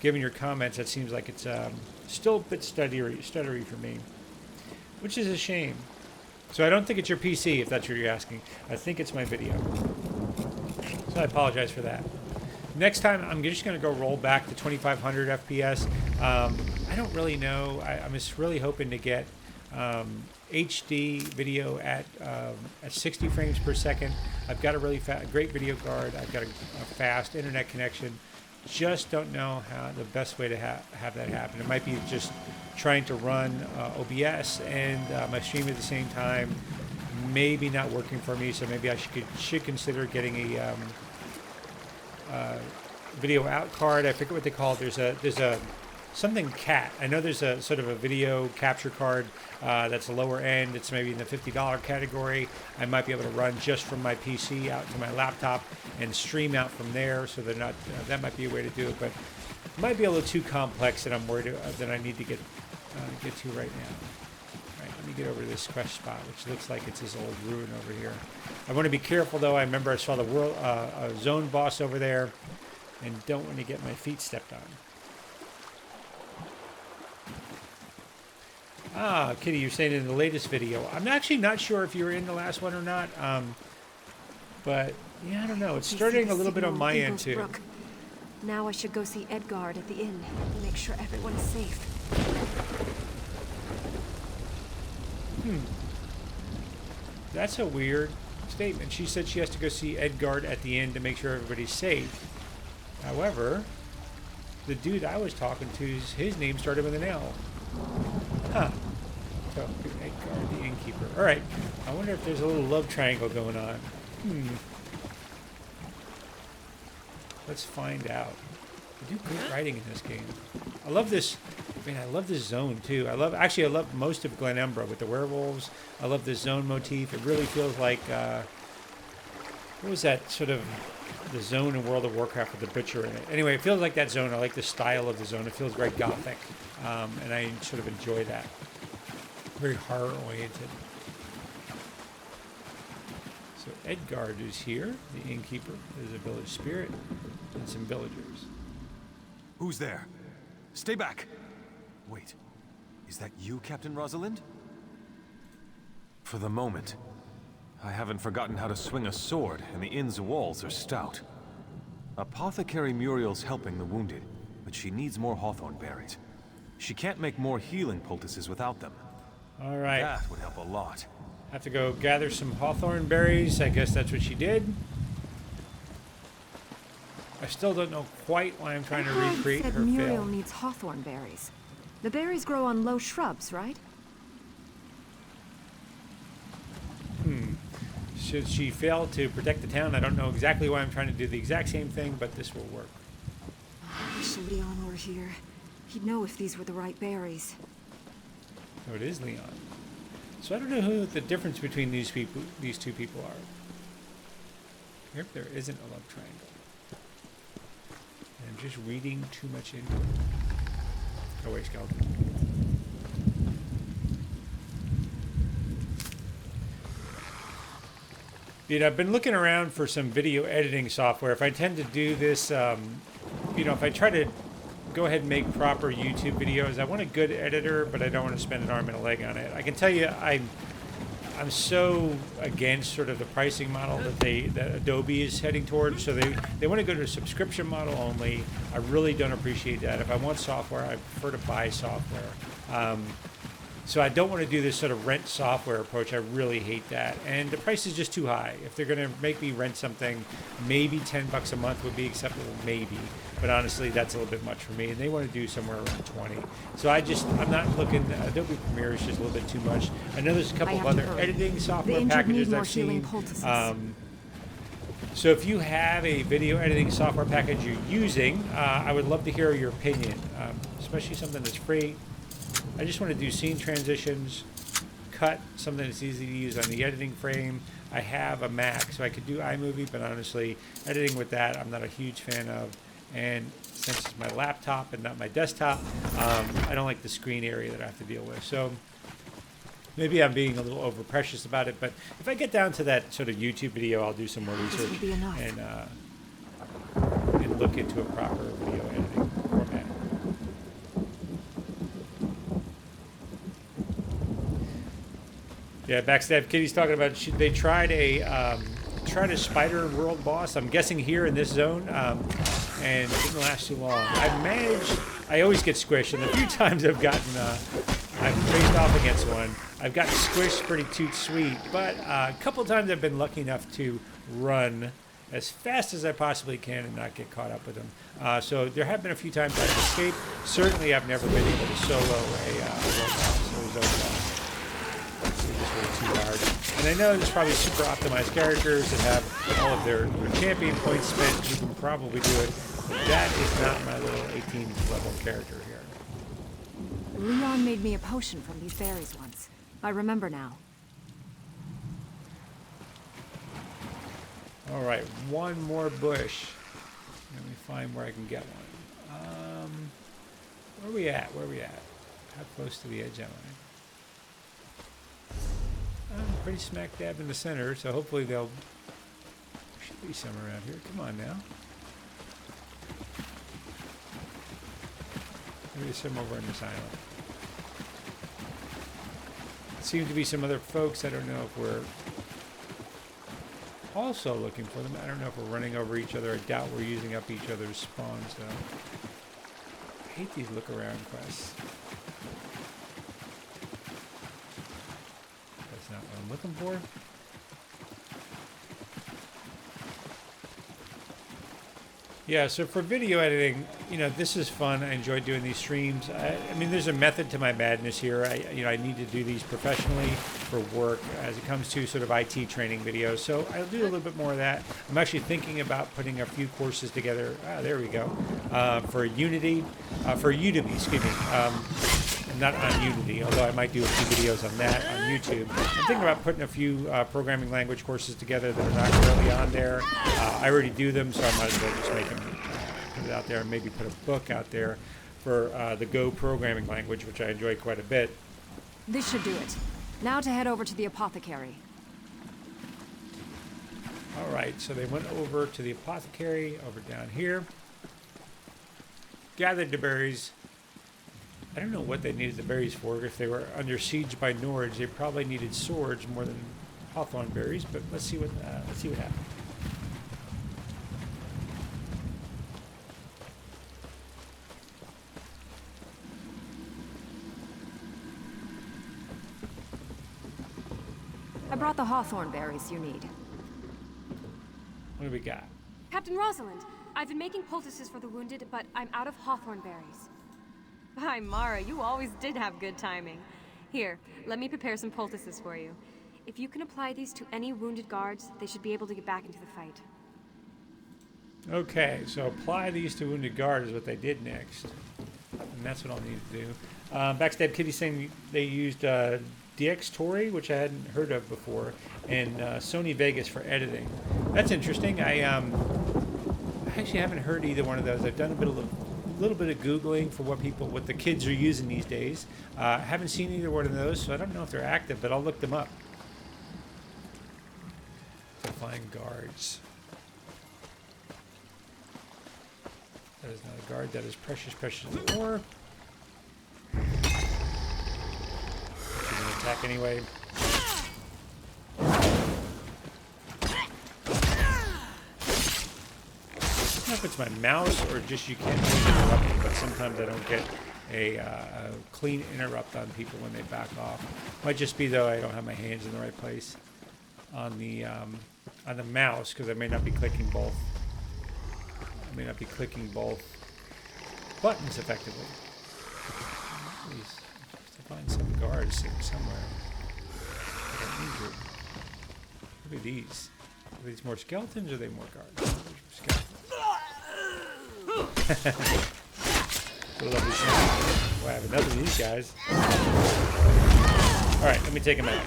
given your comments, it seems like it's still a bit stuttery for me, which is a shame. So I don't think it's your PC, if that's what you're asking. I think it's my video. So I apologize for that. Next time, I'm just going to go roll back to 2500 FPS. I don't really know. I'm just really hoping to get HD video at 60 frames per second. I've got a really great video card. I've got a fast internet connection. Just don't know how the best way to have that happen. It might be just trying to run OBS and my stream at the same time. Maybe not working for me, so maybe I should consider getting a video out card. I forget what they call it. There's a something CAT. I know there's a sort of a video capture card that's a lower end. It's maybe in the $50 category. I might be able to run just from my PC out to my laptop and stream out from there. So they're not. That might be a way to do it, but it might be a little too complex that I'm worried that I need to get to right now. All right, let me get over to this quest spot, which looks like it's this old ruin over here. I want to be careful though. I remember I saw the world zone boss over there, and don't want to get my feet stepped on. Ah, Kitty, you're saying in the latest video. I'm actually not sure if you were in the last one or not. But yeah, I don't know. It's starting a little bit on my end too.
Brook. Now I should go see Edgard at the inn and make sure everyone is safe.
That's a weird statement. She said she has to go see Edgard at the inn to make sure everybody's safe. However, the dude I was talking to, his name started with an L. Huh. So, Edgard, the innkeeper. All right. I wonder if there's a little love triangle going on. Let's find out. They do great writing in this game. I love this. I mean, I love this zone too. I love most of Glenumbra with the werewolves. I love this zone motif. It really feels like what was that sort of the zone in World of Warcraft with the butcher in it? Anyway, it feels like that zone. I like the style of the zone. It feels very gothic, and I sort of enjoy that. Very horror oriented. So Edgard is here, the innkeeper. There's a village spirit and some villagers.
Who's there? Stay back! Wait, is that you, Captain Rosalind? For the moment, I haven't forgotten how to swing a sword, and the inn's walls are stout. Apothecary Muriel's helping the wounded, but she needs more hawthorn berries. She can't make more healing poultices without them.
All right.
That would help a lot.
Have to go gather some hawthorn berries. I guess that's what she did. I still don't know quite why I'm trying to recreate her
Muriel
fail.
needs hawthorn berries. The berries grow on low shrubs, right?
Should she fail to protect the town? I don't know exactly why I'm trying to do the exact same thing, but this will work.
I wish Leon were here. He'd know if these were the right berries.
Oh, it is Leon. So I don't know who the difference between these two people are. I hope there isn't a love triangle. I'm just reading too much into it. Oh wait, skeleton. You know, I've been looking around for some video editing software. If I tend to do this, you know, if I try to go ahead and make proper YouTube videos, I want a good editor, but I don't want to spend an arm and a leg on it. I can tell you, I'm so against sort of the pricing model that Adobe is heading towards. So they want to go to a subscription model only. I really don't appreciate that. If I want software, I prefer to buy software. So I don't want to do this sort of rent software approach. I really hate that. And the price is just too high. If they're going to make me rent something, maybe $10 a month would be acceptable, maybe. But honestly, that's a little bit much for me. And they want to do somewhere around 20. So I'm not looking, Adobe Premiere is just a little bit too much. I know there's a couple of other editing software packages I've seen. So if you have a video editing software package you're using, I would love to hear your opinion, especially something that's free. I just want to do scene transitions, cut something that's easy to use on the editing frame. I have a Mac, so I could do iMovie, but honestly, editing with that, I'm not a huge fan of. And since it's my laptop and not my desktop, I don't like the screen area that I have to deal with. So maybe I'm being a little over precious about it, but if I get down to that sort of YouTube video, I'll do some more research and look into a proper video editing format. Yeah, Backstab Kitty's talking about they tried a spider world boss. I'm guessing here in this zone, and it didn't last too long. I always get squished, and the few times I've faced off against one, I've gotten squished pretty toot sweet. But a couple times I've been lucky enough to run as fast as I possibly can and not get caught up with them. So there have been a few times I've escaped. Certainly, I've never been able to solo a world boss or zone boss. Too hard. And I know there's probably super optimized characters that have all of their champion points spent who can probably do it. But that is not my little 18th level character here.
Leon made me a potion from these berries once. I remember now.
All right, one more bush. Let me find where I can get one. Where are we at? How close to the edge am I? I'm pretty smack dab in the center, so hopefully there should be some around here. Come on now. Maybe there's some over on this island. Seems to be some other folks. I don't know if we're also looking for them. I don't know if we're running over each other. I doubt we're using up each other's spawns, though. I hate these look around quests. Not what I'm looking for. Yeah, so for video editing, you know, this is fun. I enjoy doing these streams. I mean, there's a method to my madness here. I need to do these professionally for work as it comes to sort of IT training videos. So I'll do a little bit more of that. I'm actually thinking about putting a few courses together. There we go. For Udemy, excuse me. Not on Unity, although I might do a few videos on that on YouTube. I'm thinking about putting a few programming language courses together that are not currently on there. I already do them, so I might as well just make them, put it out there, and maybe put a book out there for the Go programming language, which I enjoy quite a bit.
This should do it. Now to head over to the apothecary.
All right, so they went over to the apothecary over down here. Gathered the berries. I don't know what they needed the berries for. If they were under siege by Nords, they probably needed swords more than hawthorn berries. But let's see what happens.
I brought the hawthorn berries you need.
What do we got?
Captain Rosalind, I've been making poultices for the wounded, but I'm out of hawthorn berries.
Hi, Mara, you always did have good timing. Here, let me prepare some poultices for you.
If you can apply these to any wounded guards, they should be able to get back into the fight.
Okay, so apply these to wounded guard is what they did next. And that's what I'll need to do. Backstab Kitty saying they used DX Tori, which I hadn't heard of before, and Sony Vegas for editing. That's interesting. I actually haven't heard either one of those. I've done a little bit of Googling for what the kids are using these days. Haven't seen either one of those, so I don't know if they're active, but I'll look them up. To find guards. That is not a guard. That is precious ore. She's gonna attack anyway. I don't know if it's my mouse or just you can't really interrupt me, but sometimes I don't get a clean interrupt on people when they back off. Might just be though I don't have my hands in the right place on the mouse because I may not be clicking both. I may not be clicking both buttons effectively. Please, to find some guards sitting somewhere. Look at these. Are these more skeletons or are they more guards? Skeletons. Lovely sound. Well, I have enough of these guys. Alright, let me take them out.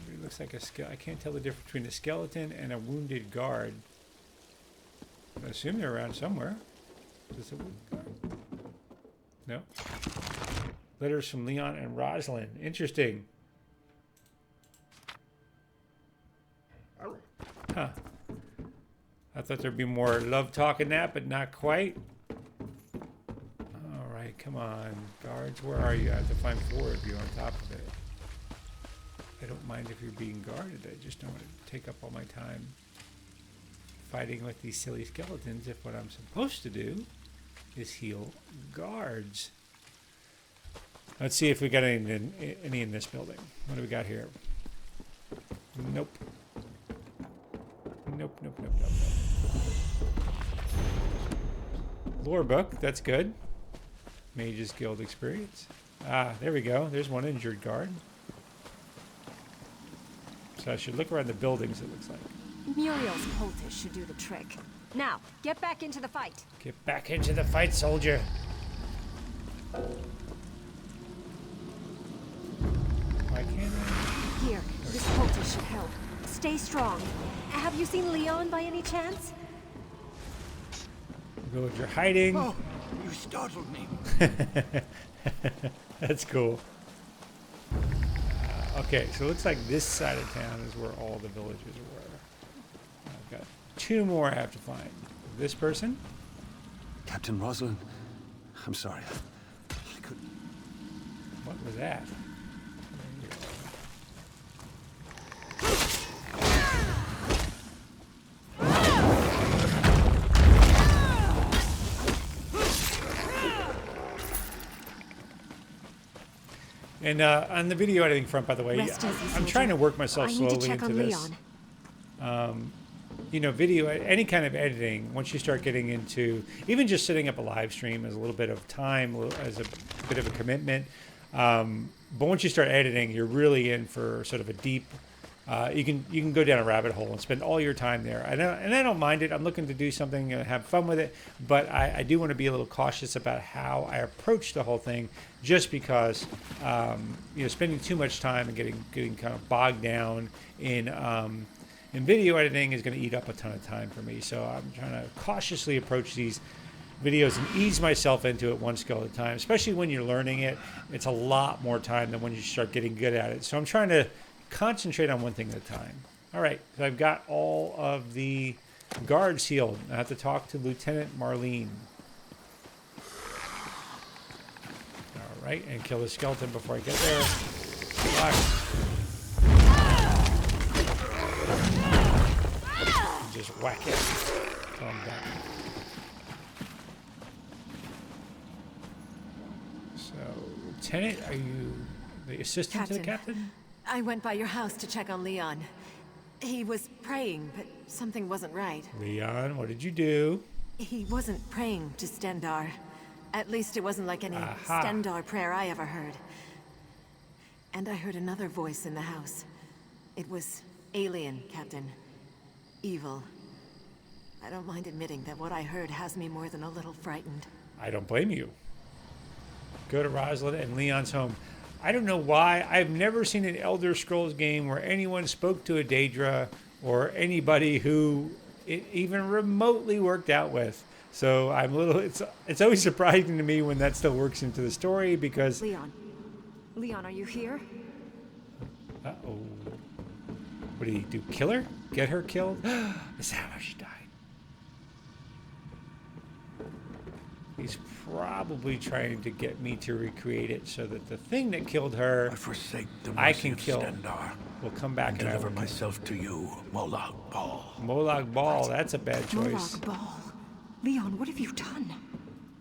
It looks like I can't tell the difference between a skeleton and a wounded guard. I assume they're around somewhere. Is this a wounded guard? No. Letters from Leon and Rosalind. Interesting. Huh. I thought there'd be more love talk in that, but not quite. Alright, come on. Guards, where are you? I have to find 4 of you on top of it. I don't mind if you're being guarded. I just don't want to take up all my time fighting with these silly skeletons if what I'm supposed to do is heal guards. Let's see if we got any in this building. What do we got here? Nope. Nope. Lore book, that's good. Mage's Guild experience. Ah, there we go. There's one injured guard. So I should look around the buildings, it looks like.
Muriel's poultice should do the trick. Now, get back into the fight.
Get back into the fight, soldier. Why can't I?
Here, this poultice should help. Stay strong. Have you seen Leon by any chance?
Villager hiding.
Oh, you startled me.
That's cool. Okay, so it looks like this side of town is where all the villagers were. I've got 2 more I have to find. This person?
Captain Rosalind, I'm sorry. I couldn't.
What was that? And on the video editing front, by the way, I'm trying to work myself slowly into this. You know, video, any kind of editing, once you start getting into, even just setting up a live stream is a little bit of time, as a bit of a commitment. But once you start editing, you're really in for sort of a deep you can go down a rabbit hole and spend all your time there. And I don't mind it. I'm looking to do something and have fun with it, but I do want to be a little cautious about how I approach the whole thing, just because spending too much time and getting kind of bogged down in video editing is going to eat up a ton of time for me. So I'm trying to cautiously approach these videos and ease myself into it one skill at a time, especially when you're learning it. It's a lot more time than when you start getting good at it. So I'm trying to concentrate on one thing at a time. All right, so I've got all of the guards healed. I have to talk to Lieutenant Marlene. All right, and kill the skeleton before I get there. Just whack it. Tell him that. So, Lieutenant, are you the assistant to the captain?
I went by your house to check on Leon. He was praying, but something wasn't right.
Leon, what did you do?
He wasn't praying to Stendar. At least it wasn't like any
Aha.
Stendar prayer I ever heard. And I heard another voice in the house. It was alien, Captain. Evil. I don't mind admitting that what I heard has me more than a little frightened.
I don't blame you. Go to Rosalind and Leon's home. I don't know why. I've never seen an Elder Scrolls game where anyone spoke to a Daedra or anybody who it even remotely worked out with. So I'm a little. It's always surprising to me when that still works into the story, because.
Leon, are you here?
Uh-oh. What did he do? Kill her? Get her killed? Is that how she died? He's probably trying to get me to recreate it so that the thing that killed her,
I forsake the
I
mercy
can
of
kill.
Stendar,
Will come back and I
deliver
will
myself to you, Molag Bal.
Molag Bal, that's a bad choice.
Molag Bal. Leon, what have you done?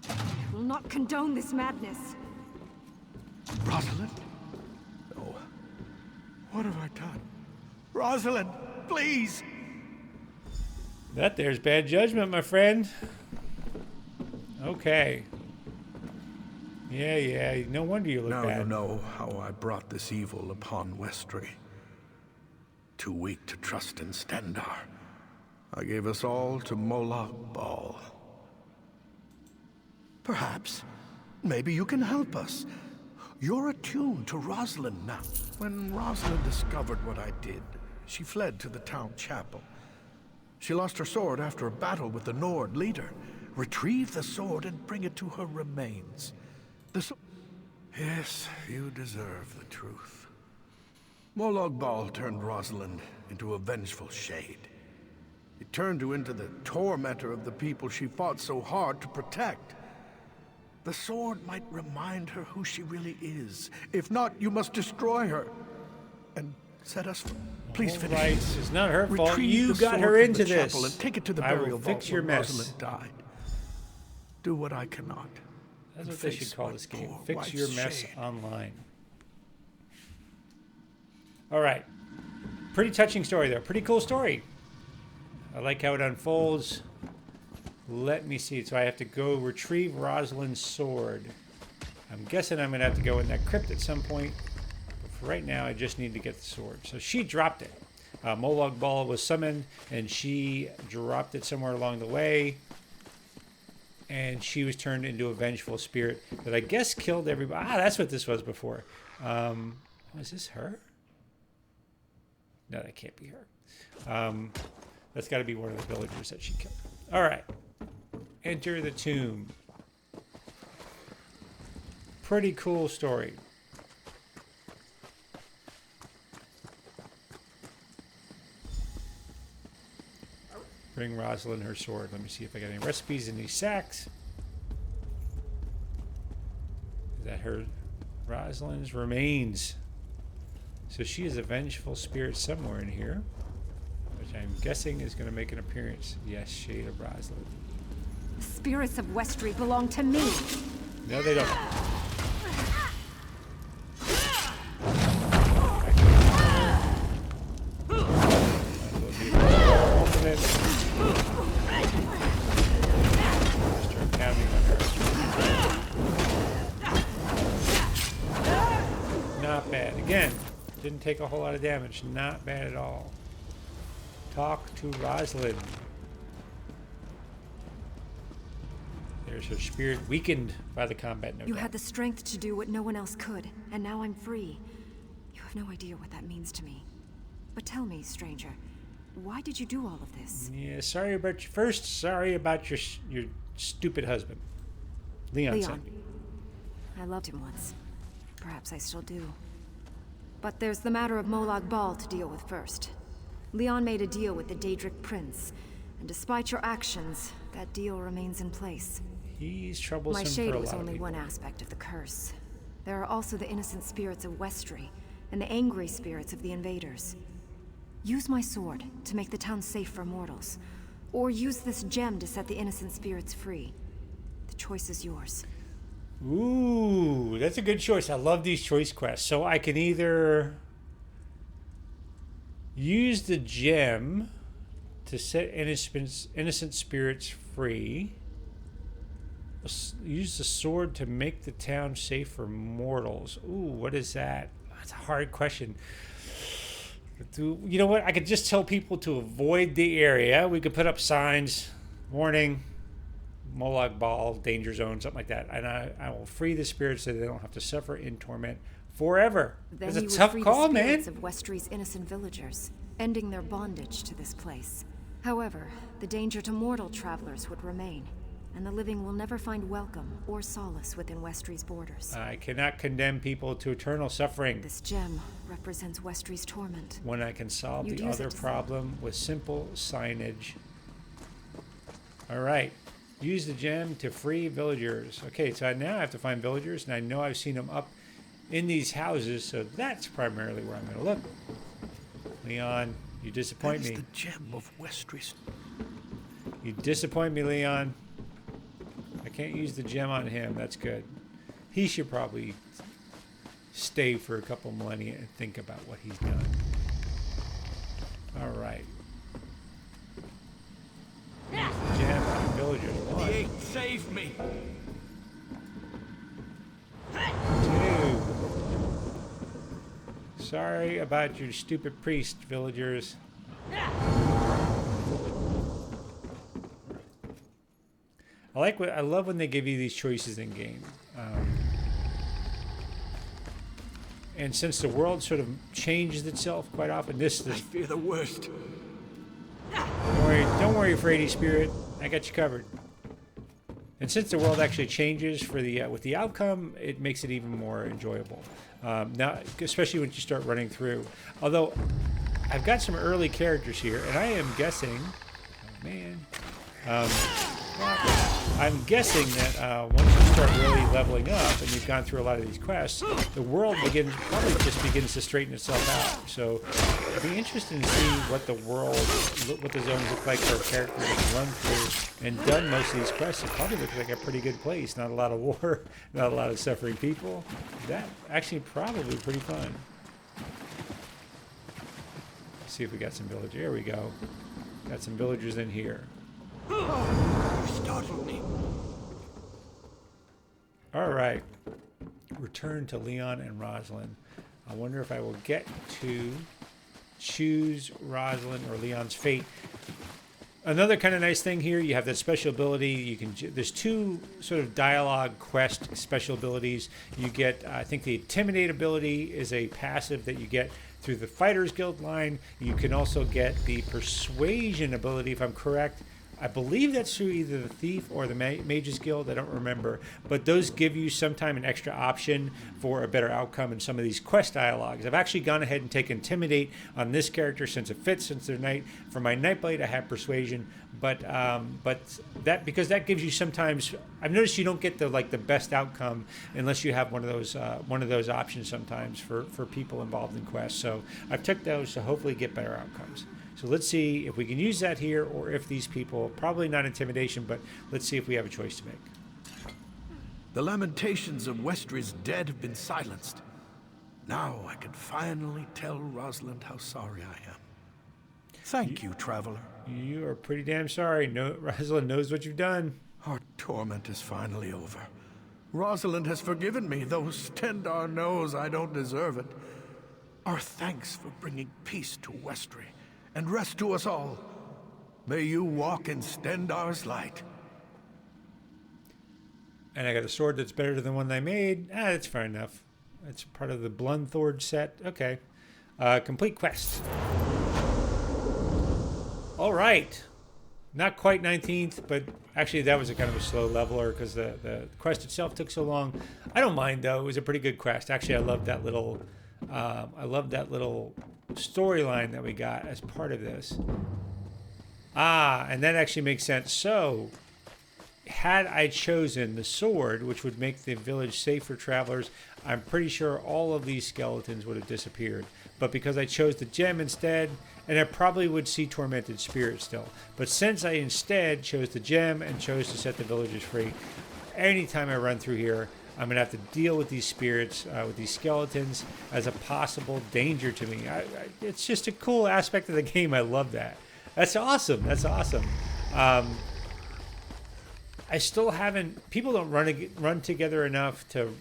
I will not condone this madness.
Rosalind? No. What have I done? Rosalind, please!
That there's bad judgment, my friend. Okay. Yeah. No wonder you look
Now
bad.
you know how I brought this evil upon Westtry. Too weak to trust in Stendar, I gave us all to Molag Bal. Perhaps, maybe you can help us. You're attuned to Rosalind now. When Rosalind discovered what I did, she fled to the town chapel. She lost her sword after a battle with the Nord leader. Retrieve the sword and bring it to her remains. Yes, you deserve the truth. Molag Bal turned Rosalind into a vengeful shade. He turned her into the tormentor of the people she fought so hard to protect. The sword might remind her who she really is. If not, you must destroy her. And set us free. Please
All
finish
right,
this.
it's not her fault.
Retrieve
You
the
got
sword
her
from
into
the chapel
this.
And take it to the
I will
burial vault
fix your
where
mess.
Rosalind died. Do what I cannot.
That's
and
what they
face
should call
my
this game.
poor
Fix
wife's
your mess
shade.
online. All right. Pretty touching story, though. Pretty cool story. I like how it unfolds. Let me see. So I have to go retrieve Rosalind's sword. I'm guessing I'm going to have to go in that crypt at some point. But for right now, I just need to get the sword. So she dropped it. Molag Bal was summoned, and she dropped it somewhere along the way. And she was turned into a vengeful spirit that I guess killed everybody. That's what this was before. Was this her? No, that can't be her. That's got to be one of the villagers that she killed. All right. Enter the tomb. Pretty cool story. Bring Rosalind her sword. Let me see if I got any recipes in these sacks. Is that her? Rosalind's remains. So she is a vengeful spirit somewhere in here, which I'm guessing is going to make an appearance. Yes, Shade of Rosalind.
The spirits of Westtry belong to me.
No, they don't. Start pounding on her. Not bad. Again, Didn't take a whole lot of damage. Not bad at all. Talk to Rosalind. There's her spirit weakened by the combat, no
You
doubt.
had the strength to do what no one else could, and now I'm free. You have no idea what that means to me. But tell me, stranger, why did you do all of this?
Yeah, sorry about your first. Sorry about your stupid husband. Leon sent me.
I loved him once. Perhaps I still do. But there's the matter of Molag Bal to deal with first. Leon made a deal with the Daedric Prince, and despite your actions, that deal remains in place.
He's troublesome
My
for
shade
a
was
lot of
only
people.
one aspect of the curse. There are also the innocent spirits of Westtry, and the angry spirits of the invaders. Use my sword to make the town safe for mortals, or use this gem to set the innocent spirits free. The choice is yours.
Ooh, that's a good choice. I love these choice quests. So I can either use the gem to set innocent spirits free. Use the sword to make the town safe for mortals. Ooh, what is that? That's a hard question. You know what? I could just tell people to avoid the area. We could put up signs, warning, Molag Bal, danger zone, something like that. And I will free the spirits so they don't have to suffer in torment forever.
Then
It's a
you would
tough
free
call,
the
man.
spirits of Westtry's innocent villagers, ending their bondage to this place. However, the danger to mortal travelers would remain, and the living will never find welcome or solace within Westtry's borders.
I cannot condemn people to eternal suffering
This gem represents Westtry's torment.
when I can solve
You'd
the
use
other
it to
problem with simple signage. All right. Use the gem to free villagers. Okay, so now I have to find villagers, and I know I've seen them up in these houses, so that's primarily where I'm going to look. Leon, you disappoint
That is
me.
the gem of Westtry's.
You disappoint me, Leon. I can't use the gem on him. That's good. He should probably stay for a couple millennia and think about what he's done. All right. Gem on villagers. One,
Eight, save me!
2. Sorry about your stupid priest, villagers. I love when they give you these choices in game. And since the world sort of changes itself quite often,
I fear the worst.
don't worry, Frady Spirit, I got you covered. And since the world actually changes for the with the outcome, it makes it even more enjoyable. Now, especially when you start running through. Although, I've got some early characters here, and I am guessing. Oh man. I'm guessing that once you start really leveling up and you've gone through a lot of these quests, the world probably just begins to straighten itself out. So it'd be interesting to see what the zones look like for a character that's run through and done most of these quests. It probably looks like a pretty good place. Not a lot of war, not a lot of suffering people. That actually probably pretty fun. Let's see if we got some villagers. There we go. Got some villagers in here.
You startled me.
All right. Return to Leon and Rosalind. I wonder if I will get to choose Rosalind or Leon's fate. Another kind of nice thing here, you have that special ability. There's 2 sort of dialogue quest special abilities. You get, I think the Intimidate ability is a passive that you get through the Fighters Guild line. You can also get the Persuasion ability, if I'm correct. I believe that's through either the Thief or the Mages Guild. I don't remember. But those give you sometime an extra option for a better outcome in some of these quest dialogues. I've actually gone ahead and taken Intimidate on this character since it fits, since they're Knight. For my Nightblade, I have Persuasion. But that, because that gives you sometimes, I've noticed you don't get the best outcome unless you have one of those options sometimes for people involved in quests. So I've took those to hopefully get better outcomes. So let's see if we can use that here, or if these people, probably not intimidation, but let's see if we have a choice to make.
The lamentations of Westtry's dead have been silenced. Now I can finally tell Rosalind how sorry I am. Thank you, traveler.
You are pretty damn sorry. No, Rosalind knows what you've done.
Our torment is finally over. Rosalind has forgiven me, though Stendar knows I don't deserve it. our thanks for bringing peace to Westtry and rest to us all. May you walk in Stendar's light.
And I got a sword that's better than the one I made. That's fair enough. That's part of the Blunthord set. Okay. Complete quest. All right. Not quite 19th, but actually that was a kind of a slow leveler because the quest itself took so long. I don't mind though. It was a pretty good quest. Actually, I love that little storyline that we got as part of this. And that actually makes sense. So, had I chosen the sword, which would make the village safe for travelers, I'm pretty sure all of these skeletons would have disappeared. But because I chose the gem instead, and I probably would see tormented spirits still. But since I instead chose the gem and chose to set the villagers free, anytime I run through here, I'm going to have to deal with these spirits, with these skeletons, as a possible danger to me. It's just a cool aspect of the game. I love that. That's awesome. That's awesome. I still haven't... People don't run together enough to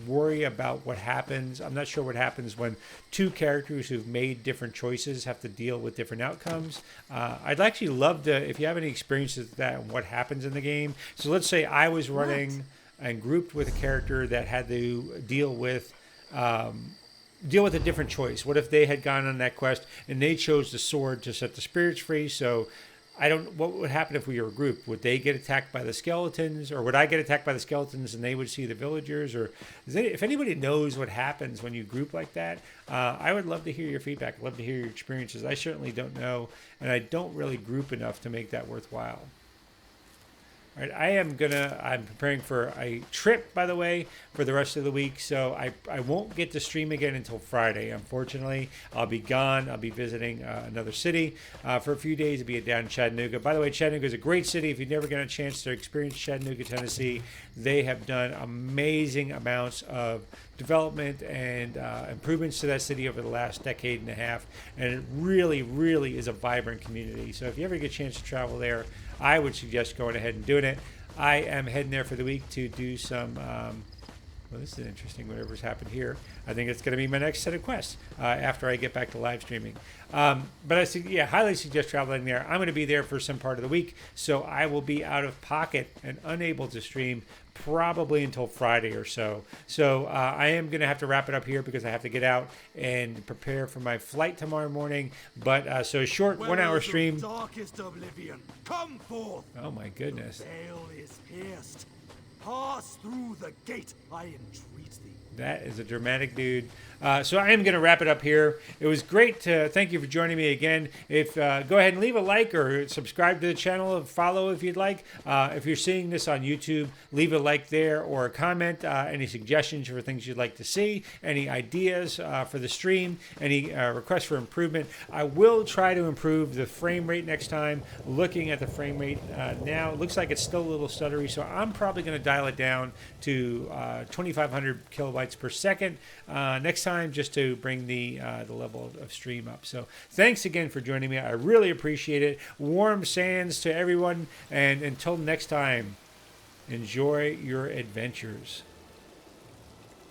worry about what happens. I'm not sure what happens when two characters who've made different choices have to deal with different outcomes. I'd actually love to... If you have any experiences with that and what happens in the game. So let's say I was running and grouped with a character that had to deal with a different choice. What if they had gone on that quest and they chose the sword to set the spirits free? So what would happen if we were a group? Would they get attacked by the skeletons, or would I get attacked by the skeletons and they would see the villagers? Or if anybody knows what happens when you group like that, I would love to hear your feedback. I'd love to hear your experiences. I certainly don't know, and I don't really group enough to make that worthwhile. All right, I'm preparing for a trip, by the way, for the rest of the week, so I won't get to stream again until Friday, unfortunately. I'll be gone. I'll be visiting another city for a few days. I'll be down in Chattanooga. By the way, Chattanooga is a great city. If you've never gotten a chance to experience Chattanooga, Tennessee, they have done amazing amounts of development and improvements to that city over the last decade and a half, and it really, really is a vibrant community. So if you ever get a chance to travel there, I would suggest going ahead and doing it. I am heading there for the week to do some, well, this is interesting, whatever's happened here. I think it's going to be my next set of quests after I get back to live streaming. But I highly suggest traveling there. I'm going to be there for some part of the week, so I will be out of pocket and unable to stream probably until Friday or so. So I am going to have to wrap it up here because I have to get out and prepare for my flight tomorrow morning. But so a short 1 hour stream.
Darkest oblivion, come forth.
Oh my goodness.
The veil is pierced. Pass through the gate, I entreat thee.
That is a dramatic dude. So I am going to wrap it up here. It was great to thank you for joining me again. If go ahead and leave a like or subscribe to the channel and follow if you'd like. If you're seeing this on YouTube, leave a like there or a comment. Any suggestions for things you'd like to see, any ideas for the stream, any requests for improvement. I will try to improve the frame rate next time. Looking at the frame rate now, it looks like it's still a little stuttery, so I'm probably going to dial it down to 2,500 kilobytes per second next time, just to bring the level of stream up. So thanks again for joining me. I really appreciate it. Warm sands to everyone, and until next time, enjoy your adventures.